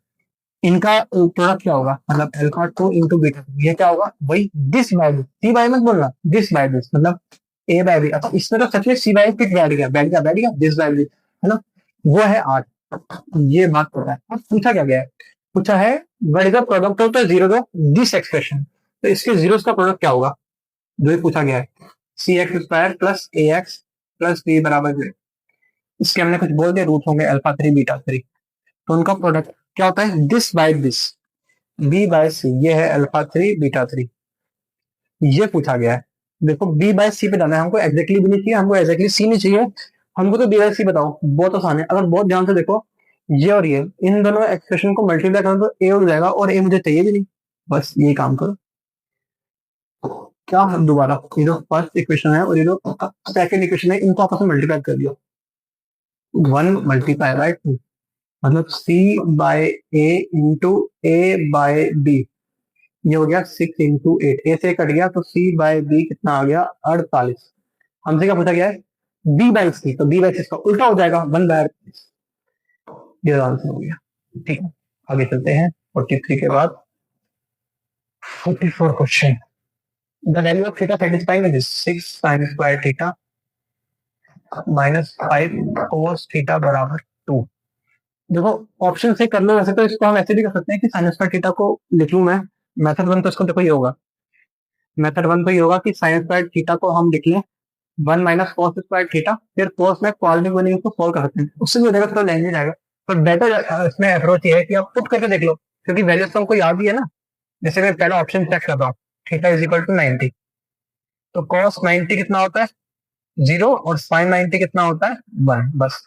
इनका प्रोडक्ट क्या होगा, मतलब अल्फा टू इंटू बीटा, ये क्या होगा वही this by this, C by मत बोलना, दिस बाय दिस मतलब ए बाय बी। अच्छा इसमें तो सच में सी बाय फिट बैठ गया दिस बाय दिस, है ना, वो है 8। ये बात पता है। अब पूछा क्या गया है, पूछा है what is the product of the zero of this expression, तो इसके जीरोस का प्रोडक्ट क्या होगा, जो ये पूछा गया है, सी एक्स स्क्वायर प्लस ए एक्स प्लस बी बराबर 0। इसके हमने कुछ बोल दिया, रूट होंगे अल्फा थ्री बीटा थ्री, तो उनका प्रोडक्ट क्या होता है, this by this, b by c, ये है अल्फा थ्री बीटा थ्री, ये पूछा गया है। देखो बी बाय सी पे जाना है हमको, एग्जैक्टली भी नहीं चाहिए हमको, एग्जैक्टली सी नहीं चाहिए हमको, तो बी बाय सी बताओ, बहुत आसान है। अगर बहुत ध्यान से देखो ये और ये इन दोनों एक्सप्रेशन को मल्टीप्लाई करो तो ए हो जाएगा, और ए मुझे चाहिए भी नहीं, बस ये काम करो। क्या है दोबारा, ये जो फर्स्ट इक्वेशन है और ये जो सेकंड इक्वेशन है, इनको आपस में मल्टीप्लाई कर दिया, 1 × 2 मतलब सी बाय ए इंटू ए बाय बी, ये हो गया 6 × 8, ए से कट गया तो सी बाय बी कितना आ गया 48। हमसे क्या पूछा गया है, बी बाय सी, तो बी बाय सी का उल्टा हो जाएगा 1/48, ये आंसर हो गया। ठीक है आगे चलते हैं 43 के बाद 44 question, the value of theta satisfying is 6 sin square theta minus 5 cos theta बराबर 2। देखो ऑप्शन से कर लो, वैसे तो इसको हम ऐसे भी कर सकते हैं कि साइन स्क्वायर थीटा को लिख लूं मैं, मेथड वन तो इसको देखो ये होगा, मेथड वन तो ये होगा कि साइन स्क्वायर थीटा को हम लिख लें 1 - cos स्क्वायर थीटा, फिर cos में क्वालिटी बनी उसको सॉल्व कर सकते हैं, उससे भी हो जाएगा, थोड़ा लैंग्वेज आएगा। पर बेटर इसमें अप्रोच ये है कि आप पुट करके देख लो, क्योंकि वैल्यूज तो हमको याद ही है ना। जैसे मैं पहला ऑप्शन चेक कर रहा हूँ, थीटा इज इक्वल टू 90, तो cos 90 कितना होता है 0, और sin 90 कितना होता है 1, बस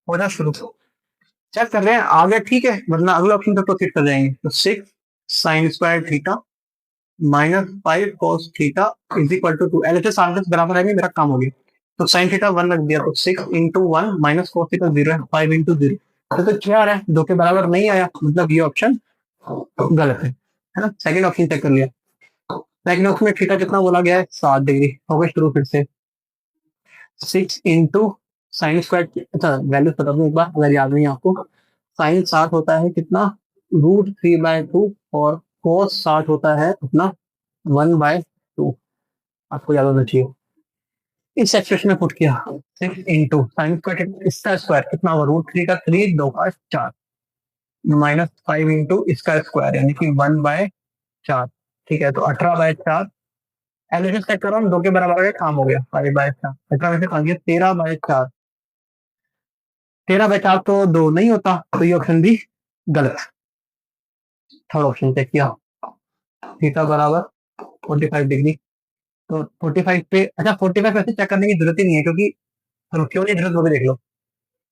हो जाए शुरू। चेक कर रहे हैं आगे, ठीक है, वरना अगले ऑप्शन तक प्रोसीड कर जाएंगे। तो 6 sin square theta minus 5 cos theta is equal to 2, LHS answer बराबर आएंगे, मेरा काम हो गया। तो sin थीटा 1 रख दिया, तो 6 × 1 माइनस cos थीटा 0 है, 5 × 0, तो 6 आ रहा है, 2 के बराबर नहीं आया, मतलब ये ऑप्शन गलत है ना। सेकंड ऑप्शन चेक कर लिया, सेकंड ऑप्शन में थीटा कितना बोला गया है 7 डिग्री, हो गया शुरू फिर से। 6 × साइन स्क्वायर, अच्छा वैल्यू बता दूं एक बार अगर याद नहीं आपको, साइन 60 होता है कितना √3/2, और cos 60 होता है अपना 1/2, आपको याद होना चाहिए। इस एक्सप्रेशन में पुट किया 6 × साइन स्क्वायर, इसका स्क्वायर कितना होगा √3 का 3, 2 का 4, माइनस 5 × इसका स्क्वायर यानी कि 1/4, ठीक है, तो 18/4, एलएचएस चेक कर रहा हूँ, 2 के बराबर है, काम हो गया, 5/4, 18 में से आ गया 13/4, 13/4 तो 2 नहीं होता, तो ये ऑप्शन भी गलत। थर्ड ऑप्शन चेक किया, थीटा बराबर 45 डिग्री, तो 45 पे, अच्छा 45 वैसे चेक करने की जरूरत ही नहीं है, क्योंकि क्यों नहीं जरूरत वो भी देख लो,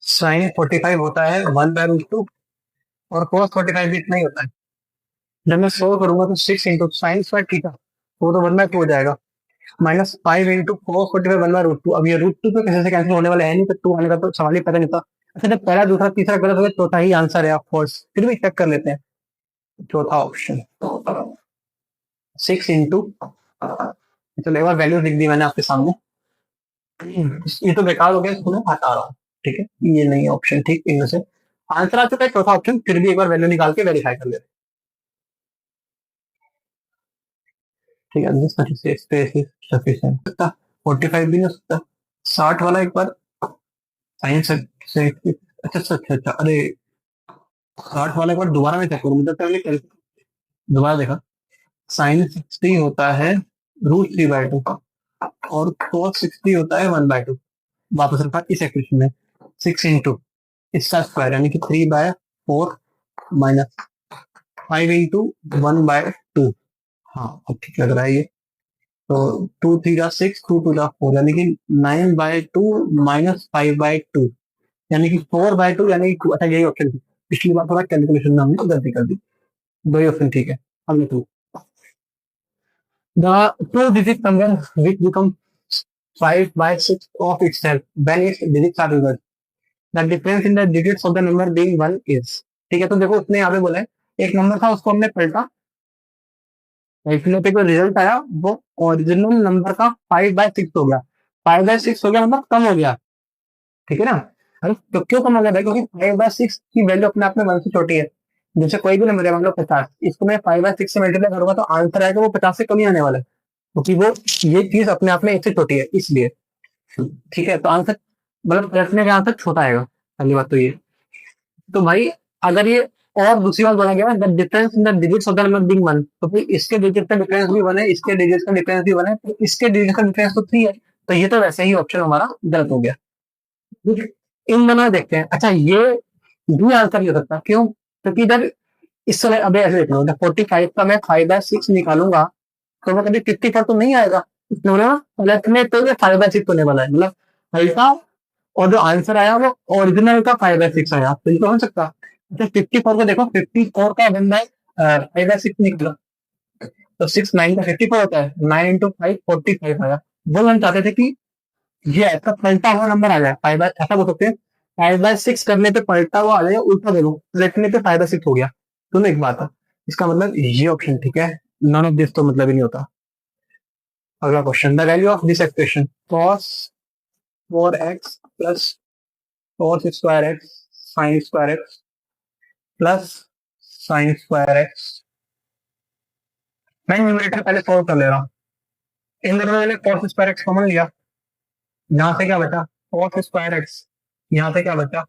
साइन 45 होता है 1/√2, और cos 45 भी इतना ही होता है। जब मैं सोल्व करूंगा तो 6 × साइन स्क्वायर थीटा, वो तो 1/2 हो जाएगा, माइनस 5 × cos 45 1/√2, अब ये √2 तो कैसे से कैंसिल होने वाला है नहीं, तो 2 आने का तो सवाल ही पैदा नहीं था। अच्छा जब पहला दूसरा तीसरा गलत हो गया, चौथा ही आंसर है ऑफ कोर्स, फिर भी चेक कर लेते हैं। चौथा ऑप्शन 6 चलो एक बार वैल्यू लिख दी मैंने आपके सामने, ये तो बेकार हो गया, इसको मैं हटा रहा हूँ, ठीक है, ये नहीं ऑप्शन, ठीक, इनमें से आंसर आ चुका है चौथा ऑप्शन, फिर भी एक बार वैल्यू निकाल के वेरीफाई कर लेते हैं। ठीक है, this 36 space is sufficient, 45 भी नहीं हो सकता, 60 वाला एक बार साइंस से, अच्छा अच्छा अच्छा अच्छा, अरे 60 वाला एक बार दोबारा में चेक करूँ, मतलब पहले दोबारा देखा, साइन 60 होता है √3/2, और cos 60 होता है 1/2, वापस रखा इस एक्सप्रेशन में, 6 × इसका स्क्वायर यानी कि 3/4 माइनस 5 × 1/2, हाँ अब ठीक लग रहा है ये, तो 2 3 जा 6, 2 2 जा 4, यानी कि 9/2 माइनस 5/2, यानी कि 4/2, यानी कि 2, अच्छा यही ऑप्शन थी, पिछली बार थोड़ा कैलकुलेशन में हमने गलती कर दी, दो ही ऑप्शन ठीक है। हमने 2 the two digit number which becomes 5/6 of itself when its digits are reversed, the difference in the digits of the number being 1 is, ठीक है, तो देखो उसने यहाँ पे बोला है एक नंबर था उसको हमने पलटा इसमें पे जो रिजल्ट आया वो ओरिजिनल नंबर का 5/6 हो गया। 5/6 हो गया मतलब कम हो गया, ठीक है ना। अरे तो क्यों कम हो गया भाई, क्योंकि 5/6 की वैल्यू अपने आप में 1 से छोटी है। जैसे कोई भी नंबर है, मान लो 50, इसको मैं 5/6 से मल्टीप्लाई करूंगा तो आंसर आएगा वो 50 से कम ही आने वाला है, क्योंकि वो ये चीज अपने आप में 1 से छोटी है इसलिए। ठीक है, तो आंसर मतलब रखने का आंसर छोटा आएगा, पहली बात तो ये। तो भाई अगर ये और दूसरी बात बोला गया the difference in the digits of the number being 1, तो भाई इसके डिजिट का डिफरेंस भी 1 है, इसके डिजिट का डिफरेंस भी 1 है, तो इसके डिजिट का डिफरेंस तो 3 है। तो ये तो वैसे ही ऑप्शन हमारा गलत हो गया। ठीक है? इन दोनों में देखते हैं। अच्छा ये भी आंसर नहीं हो सकता, क्यों? क्योंकि इधर इस समय अभी ऐसे देख लो, 45 का मैं 5/6 निकालूंगा तो वो कभी 54 तो नहीं आएगा। इसमें ना प्लस में तो ये 5/6 होने वाला है, मतलब ऐसा। और जो आंसर आया वो ओरिजिनल का 5/6 आया, तो ये तो हो सकता। अच्छा 54 को देखो, 54 का 1/5/6 निकला, तो 6 9 का 54 होता है, 9 × 5 45 आया। वो हम चाहते थे कि ये ऐसा पलटा हुआ नंबर आ जाए, ऐसा बोल सकते हैं 5/6 करने पे पलटा हुआ आ जाए, उल्टा दे दो, लिखने पे 5/6 हो गया। दोनों एक बात है, इसका मतलब ये ऑप्शन ठीक है। नॉन ऑफ दिस तो मतलब ही नहीं होता। अगला question, the value of this expression cos 4x plus cos square x sin square X plus sin square x. मैं न्यूमरेटर पहले सॉल्व कर ले रहा हूँ। इन दोनों में मैंने cos स्क्वायर एक्स कॉमन लिया, यहाँ से क्या बचा cos स्क्वायर एक्स, यहाँ से क्या बचा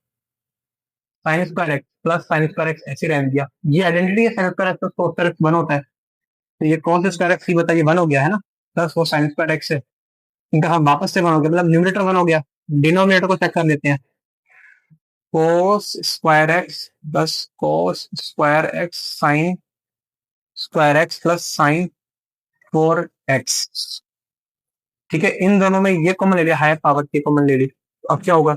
sin square X plus sin square x, ऐसे रहने दिया। ये आइडेंटिटी है, sin square X plus cos square x 1 होता है, तो ये cos स्क्वायर एक्स ही बताइए 1 हो गया है ना, प्लस वो sin स्क्वायर एक्स है, इनका हम वापस से 1 हो गया, मतलब न्यूमरेटर 1 हो गया। डिनोमिनेटर को चेक कर लेते हैं, cos square X plus cos square x sin square X plus sin 4x। ठीक है, इन दोनों में ये कॉमन ले लिया, हायर पावर की कॉमन ले ली। अब क्या होगा,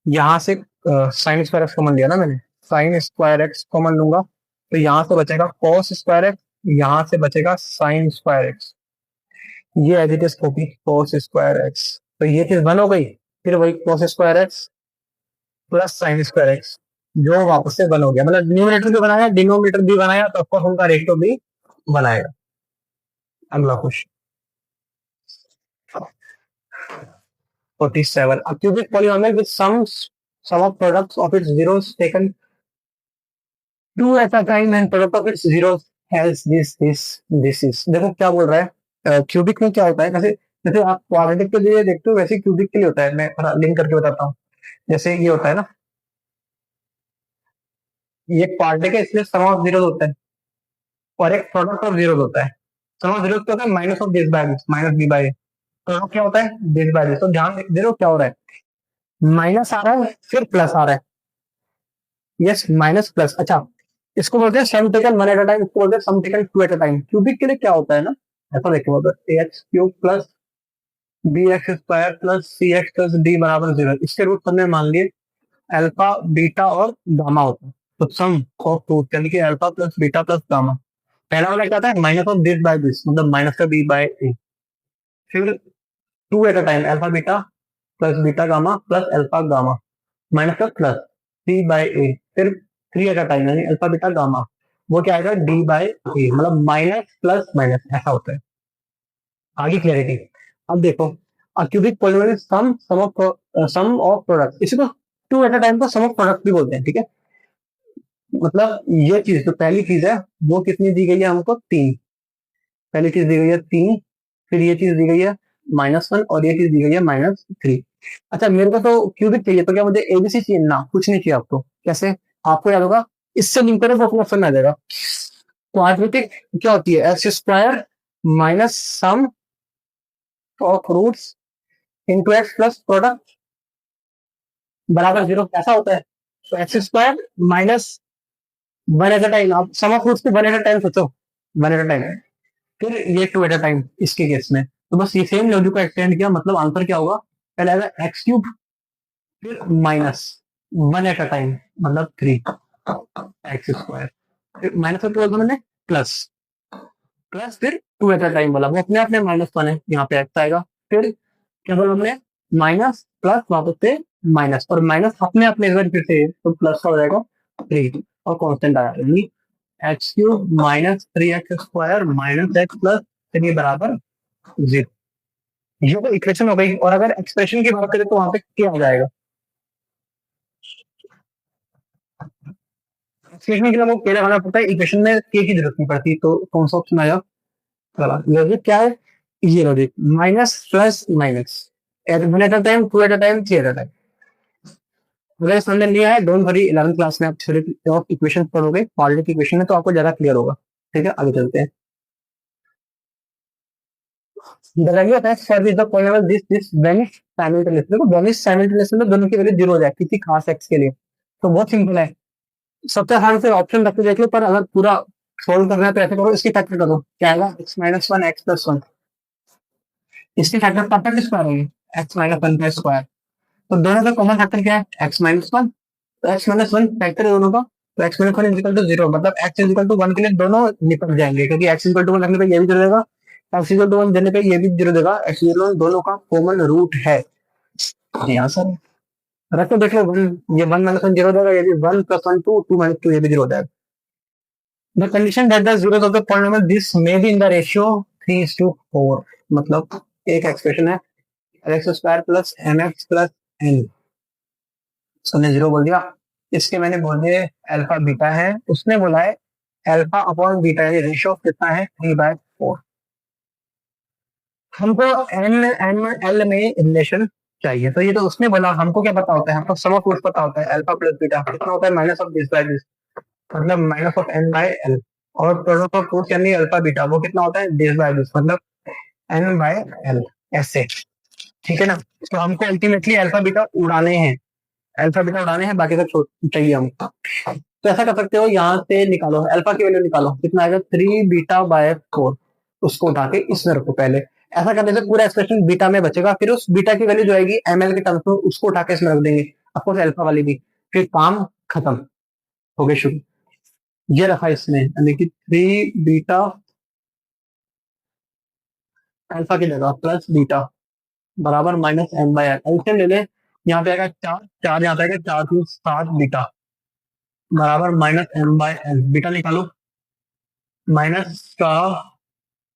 यहाँ से sin स्क्वायर एक्स कॉमन लिया ना मैंने, sin स्क्वायर एक्स कॉमन लूंगा तो यहाँ से बचेगा cos स्क्वायर एक्स, यहाँ से बचेगा sin स्क्वायर एक्स, ये as it is copy cos square X, तो ये चीज 1 हो गई। फिर वही cos square X plus sin square X, जो वापस से 1 हो गया, मतलब न्यूमरेटर भी बनाया डिनोमिनेटर भी बनाया, तो ऑफकोर्स उनका रेशियो भी बनाएगा। अगला question 47, a cubic polynomial with sum of products of its zeros taken two at a time and product of its zeros has this is। देखो क्या बोल रहा है, क्यूबिक में क्या होता है, जैसे जैसे आप क्वाड्रेटिक के लिए देखते हो वैसे क्यूबिक के लिए होता है। मैं थोड़ा लिंक करके बताता हूँ। जैसे ये होता है ना, ये क्वाड्रेटिक है इसलिए सम ऑफ जीरोस होता है, और एक प्रोडक्ट ऑफ जीरोस होता है। सम ऑफ जीरोस क्या होता है, minus of this by this, minus B by. Product क्या होता है, दिस बाय दिस। तो ध्यान दे रहे हो क्या हो रहा है, माइनस आ रहा है फिर प्लस आ रहा है, यस माइनस प्लस। अच्छा इसको बोलते हैं sum taken 1 at a time, इसको बोलते हैं sum taken 2 at a time. Cubic के लिए क्या होता है ना, ऐसा देखो, x cube plus b x square plus सी एक्स प्लस डी बराबर 0, इसके रूट हमने मान लिए अल्फा बीटा और गामा होता है। तो सम ऑफ रूट यानी कि alpha plus beta plus gamma. पहला वाला क्या आता है, minus of this by this, मतलब माइनस का बी बाय ए। फिर 2 at a time, alpha beta plus beta gamma plus alpha gamma minus का प्लस सी बाय ए। फिर 3 एट अ टाइम यानी अल्फा बीटा गामा, वो क्या आएगा डी बाय ए, मतलब माइनस प्लस माइनस ऐसा होता है। आगे क्लैरिटी। अब देखो, cubic polynomial sum of product, इसी को 2 एट अ टाइम को सम ऑफ प्रोडक्ट भी बोलते हैं। ठीक है, मतलब ये चीज तो पहली चीज है, वो कितनी दी गई है हमको 3, पहली चीज दी गई है 3, फिर ये चीज दी गई है -1 और ये चीज दी गई है -3। अच्छा मेरे को तो क्यूबिक चाहिए, तो क्या मुझे एबीसी चाहिए ना, कुछ नहीं चाहिए आपको। कैसे, आपको याद होगा, इससे लिंक करें तो अपना ऑप्शन आ जाएगा। क्वाड्रेटिक क्या होती है, X square minus sum of roots into X plus product बराबर 0, कैसा होता है। तो X square minus 1 at a time, आप सम ऑफ रूट्स को 1 एट अ टाइम सोचो, 1 एट अ टाइम। फिर ये 2 एट अ टाइम इसके केस में, तो बस ये सेम लॉजिक को एक्सटेंड किया, मतलब आंसर क्या होगा, पहले आएगा एक्स क्यूब फिर माइनस 1 एट अ टाइम मतलब 3 एक्स स्क्वायर, फिर माइनस का बोल मैंने प्लस, प्लस फिर 2 एट अ टाइम वाला, वो अपने आप में -1 है, यहाँ पे एक्स आएगा। फिर क्या बोला हमने, माइनस प्लस वापस से माइनस, और माइनस अपने आप में एक बार फिर से तो प्लस का हो जाएगा 3 और कांस्टेंट आया, x cube minus 3x² minus x plus 3 बराबर 0। ये तो इक्वेशन हो गई। और अगर एक्सप्रेशन की बात करें तो वहां पे क्या आ जाएगा? एक्सप्रेशन के लिए हमको के लगाना पड़ता है, इक्वेशन में के की जरूरत नहीं पड़ती। तो कौन सा ऑप्शन आया? चला लॉजिक क्या है? ये logic minus plus minus at one at a time, two at a time, three at a time. अगर समझ नहीं आया, डोंट वरी, 11th क्लास में आप थ्योरी ऑफ इक्वेशन पढ़ोगे, पार्शियल की इक्वेशन है, तो आपको ज्यादा क्लियर होगा। ठीक है, आगे चलते हैं। The value of x for the polynomial this vanish simultaneously। देखो vanish simultaneously में दोनों की वैल्यू जीरो हो जाए किसी खास x के लिए। तो बहुत सिंपल है। सबसे आसान से ऑप्शन रख के देख लो, पर अगर पूरा सोल्व करना है तो ऐसे करो, इसकी फैक्टर करो, क्या आएगा? x-1 x+1। इसकी फैक्टर परफेक्ट स्क्वायर होगी, x-1 का स्क्वायर। तो दोनों का कॉमन फैक्टर क्या है? x-1। तो x-1 फैक्टर है दोनों का। तो x-1 इज इक्वल टू 0, मतलब x इज इक्वल टू 1 के लिए दोनों निपट जाएंगे, क्योंकि x इज इक्वल टू 1 रखने पे ये भी जीरो देगा, x इज इक्वल टू 1 देने पे ये भी जीरो देगा। x इज इक्वल टू दोनों का कॉमन रूट है। यहाँ सर रख के देख लो, 1 ये 1 माइनस 1 जीरो देगा, ये भी 1 + 1 2, 2 माइनस 2 ये भी जीरो हो जाएगा। The condition that the zeros of the polynomial this may be in the ratio 3:4। मतलब एक एक्सप्रेशन है x² plus mx plus n, उसने जीरो बोल दिया। इसके मैंने बोले अल्फा बीटा है, उसने बोला है अल्फा अपॉन बीटा, यानी रेशियो कितना है? 3/4। हमको एन एम एल में रिलेशन चाहिए, तो ये तो उसने बोला। हमको क्या पता होता है? हमको सम ऑफ रूट्स पता होता है। अल्फा प्लस बीटा कितना होता है? Minus of this by this, मतलब minus of n by l. और प्रोडक्ट ऑफ रूट्स यानी अल्फा बीटा, वो कितना होता है? दिस बाय दिस, मतलब एन बाय एल, ऐसे। ठीक है ना? तो हमको अल्टीमेटली अल्फा बीटा उड़ाने हैं, अल्फा बीटा उड़ाने हैं, बाकी सब चाहिए हमको। तो ऐसा कर सकते हो, यहाँ से निकालो अल्फा की वैल्यू, निकालो कितना आएगा? 3β/4। उसको उठा के इसमें रखो पहले। ऐसा करने से पूरा एक्सप्रेशन बीटा में बचेगा, फिर उस बीटा की वैल्यू जो आएगी ml के टर्म्स में, उसको उठा के इसमें रख देंगे, अफकोर्स अल्फा वाली भी। फिर काम खत्म, हो गए शुरू। ये रखा इसमें, यानी कि 3β अल्फा की जगह प्लस बीटा बराबर -m/l। एलसीएम ले ले, यहाँ पे आएगा 4, 4 यहाँ पे आएगा 4 × 7 बीटा बराबर -m/l। बीटा निकालो, माइनस का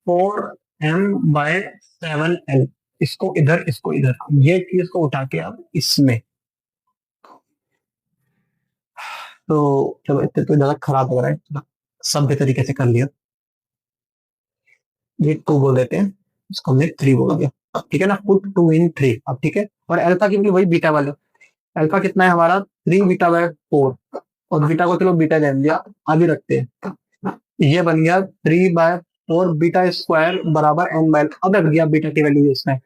4m/7l। इसको इधर, इसको इधर, ये चीज को उठा के आप इसमें। तो चलो, इतने तो ज्यादा खराब लग रहा है, सभ्य तरीके से कर लिया। ये 2 बोल देते हैं, इसको हमने 3 बोल दिया। ठीक है ना? पुट 2 इन 3। अब ठीक है। और अल्फा की भी वही बीटा वाले, अल्फा कितना है हमारा? 3β/4। और बीटा को चलो बीटा जान दिया, अभी रखते हैं। ये बन गया 3/4 बीटा स्क्वायर बराबर m/l। अब रख दिया बीटा की वैल्यू इसमें,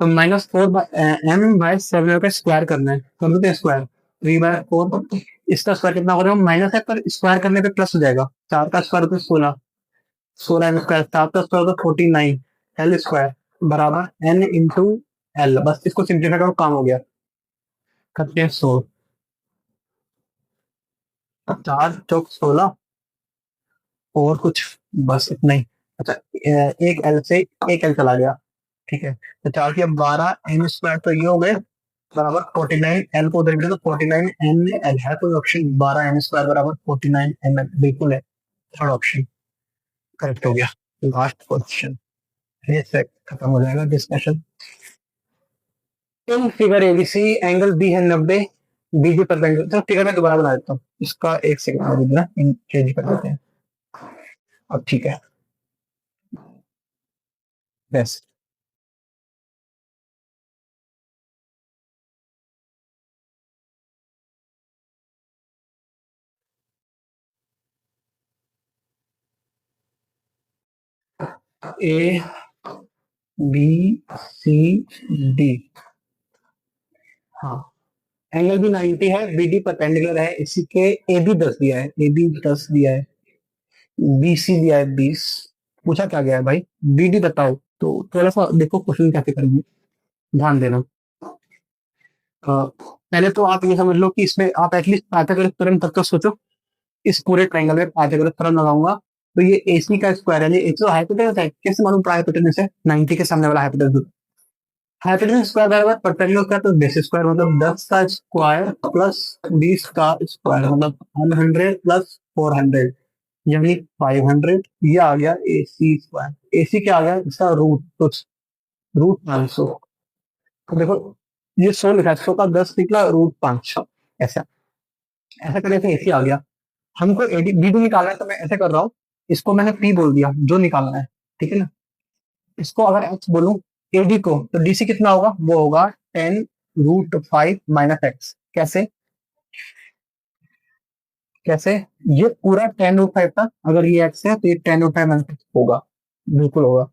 तो -4m/7 का स्क्वायर करना है, कर देते हैं स्क्वायर। 3/4, इसका स्क्वायर कितना हो रहा है? माइनस है, पर स्क्वायर करने पे प्लस हो जाएगा। 4 का स्क्वायर होता है 16, 16m², 7 का स्क्वायर होता है 49 एल स्क्वायर बराबर n × l। बस इसको सिंप्लीफाई करो, काम हो गया। करते हैं 16, 4 चौक 16, और कुछ बस इतना ही। अच्छा, एक एल से एक एल चला गया। ठीक है, तो 4 की 12 m², तो ये हो गए बराबर 49। एल को उधर तो 49 n l है कोई ऑप्शन? 12m² बराबर 49 ml, बिल्कुल है, थर्ड ऑप्शन करेक्ट हो गया। लास्ट क्वेश्चन, ये से खत्म हो जाएगा discussion. In figure ABC angle B है 90, बीजी परपेंडिकुलर। तो फिगर में दोबारा बना देता हूँ इसका, एक सेकंड ना, चेंज कर देते हैं। अब ठीक है, बस ए बी सी डी। हाँ, एंगल भी 90 है, बी डी परपेंडिकुलर है, इसी के ए बी 10 दिया है, ए बी 10 दिया है, बी सी दिया है 20। पूछा क्या गया है भाई? बी डी बताओ। तो थोड़ा सा देखो क्वेश्चन कैसे करेंगे, ध्यान देना। पहले तो आप ये समझ लो कि इसमें आप एटलीस्ट पाइथागोरस थ्योरम तक तो सोचो। इस पूरे ट्रायंगल में पाइथागोरस थ्योरम लगाऊंगा, तो ये एसी का स्क्वायर है, ये तो हाइपोटेनस है, कैसे मालूम पड़ा हाइपोटेनस है? 90 के सामने वाला हाइपोटेनस। हाइपोटेनस स्क्वायर बराबर परपेंडिकुलर का, तो बेस स्क्वायर मतलब 10 का स्क्वायर प्लस 20 का स्क्वायर, मतलब 100 प्लस 400। यानी 500, ये आ गया ए सी स्क्वायर। ए सी क्या आ गया इसका रूट, तो रूट 500। तो देखो ये 100 लिखा है, 100 का 10 निकला रूट 5, ऐसा ऐसा करने से ए सी आ गया। हमको एडी बी डी निकालना है, तो मैं ऐसे कर रहा हूँ, इसको मैंने पी बोल दिया जो निकालना है, ठीक है ना। इसको अगर एक्स बोलूं एडी को, तो डीसी कितना होगा, वो होगा 10√5 - एक्स। कैसे कैसे, ये पूरा 10√5 था, अगर ये एक्स है तो ये 10√5 - एक्स होगा, बिल्कुल होगा।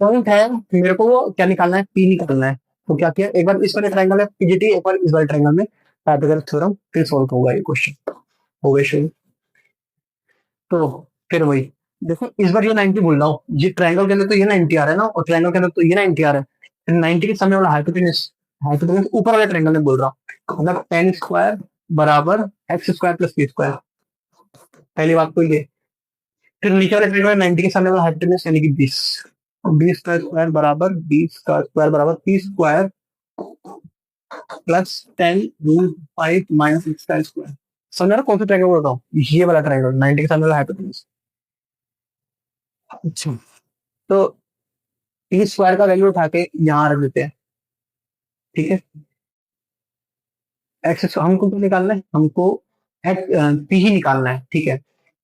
पॉइंट है, मेरे को वो क्या निकालना है, पी निकालना है। तो क्या किया, एक बार इस वाले ट्रायंगल में पीजीटी, एक बार इस वाले ट्रायंगल में पाइथागोरस थ्योरम, फिर सॉल्व होगा ये क्वेश्चन, हो गए शुरू। तो फिर वही देखो, इस बार ये 90 बोल रहा हूँ, ये ट्रायंगल के अंदर तो ये 90 आ रहा है ना, और ट्रायंगल के अंदर तो ये 90 आ रहा है। फिर 90 के सामने वाला हाइपोटेनस, हाइपोटेनस ऊपर वाले ट्रायंगल में बोल रहा हूँ, मतलब 10 स्क्वायर बराबर x square plus P square, पहली बात तो ये। फिर नीचे वाले ट्रायंगल में 90 के सामने वाला हाइपोटेनस यानी कि 20, 20 का स्क्वायर बराबर 20 का स्क्वायर बराबर पी स्क्वायर प्लस 10√5 - एक्स का स्क्वायर। समझ रहा कौन सा ट्रायंगल बोल रहा हूँ, ये वाला ट्रायंगल 90 के सामने वाला हाइपोटेनस। अच्छा, तो पी स्क्वायर का वैल्यू उठा के यहाँ रख देते हैं, ठीक है। एक्स हमको क्या निकालना है, हमको पी ही निकालना है, ठीक है।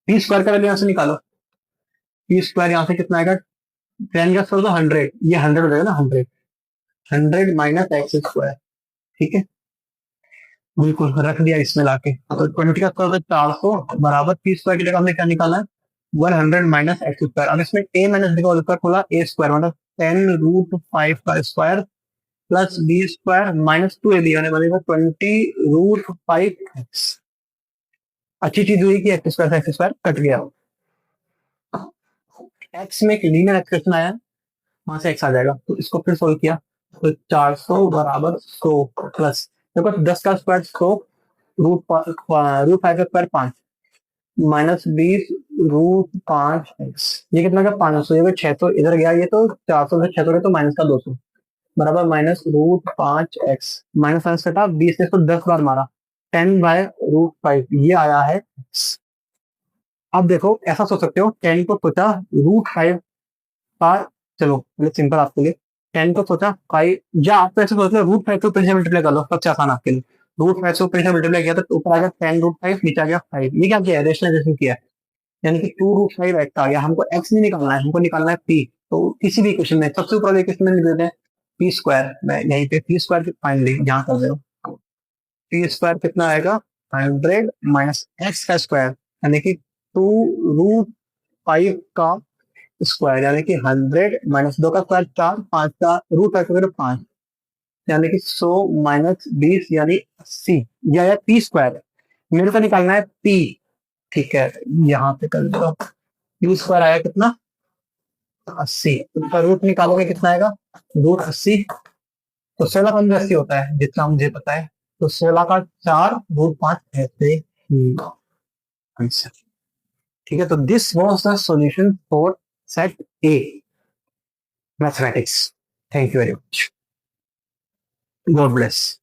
पी स्क्वायर का वैल्यू यहाँ से निकालो, पी स्क्वायर यहाँ से कितना आएगा, 10 का स्क्वायर तो 100, ये 100 हो जाएगा ना, 100, 100 - एक्स स्क्वायर, ठीक है। बिल्कुल रख दिया इसमें लाके, तो 20 का स्क्वायर 400 बराबर पी स्क्वायर की जगह हमने क्या निकाला है, 100 - एक्स स्क्वायर। अब इसमें ए माइनस बी का होल स्क्वायर खोला, ए स्क्वायर मतलब 10√5 का square plus B square -2 A B, बनेगा 20√5 एक्स। अच्छी चीज हुई कि एक्स स्क्वायर से एक्स स्क्वायर कट गया, एक्स में एक लीनियर एक्सप्रेशन आया, वहां से एक्स आ जाएगा, तो इसको फिर सोल्व किया, तो 400 बराबर 100 प्लस, देखो 10 का स्क्वायर 100, रूट 5 का स्क्वायर 5, -20√5 एक्स, ये कितना का 500, ये 600 इधर गया, ये तो 400 से 600 गया तो माइनस का 200 बराबर -√5 एक्स, माइनस माइनस कटा, 20 ने इसको 10 बार मारा, 10/√5, ये आया है x। अब देखो ऐसा सोच सकते हो, 10 को सोचा √5 का, चलो पहले सिंपल आपके लिए, 10 को सोचा 5, या आप तो ऐसे सोच लो √5 को फिर से मल्टीप्लाई कर लो, सबसे आसान आपके लिए। √5 को फिर से मल्टीप्लाई किया तो ऊपर आ गया 10√5, नीचे आ गया 5, ये क्या किया है, रेशनलाइजेशन किया है, यानी कि 2√5 एक्स आ गया। हमको एक्स नहीं निकालना है, हमको निकालना है पी, तो किसी भी इक्वेशन में सबसे ऊपर वाले इक्वेशन में लिख देते हैं पी स्क्वायर, मैं यहीं पे पी स्क्वायर फाइनली यहाँ कर रहे हो, पी स्क्वायर कितना आएगा, 100 - एक्स का स्क्वायर, यानी कि 2√5 का स्क्वायर, यानी कि 100 -2 का स्क्वायर 4, 5 का √5 5, यानी कि 100 -20 यानी 80, यह है पी स्क्वायर। मेरे को निकालना है पी, ठीक है, यहाँ पे कर दो, पी स्क्वायर आया कितना, 80, उसका रूट निकालोगे कितना आएगा, √80, तो 16 × 80 होता है जितना मुझे पता है, तो 16 का 4√5 ऐसे ही आंसर, ठीक है। तो this was the solution for set A mathematics. Thank you very much, God bless.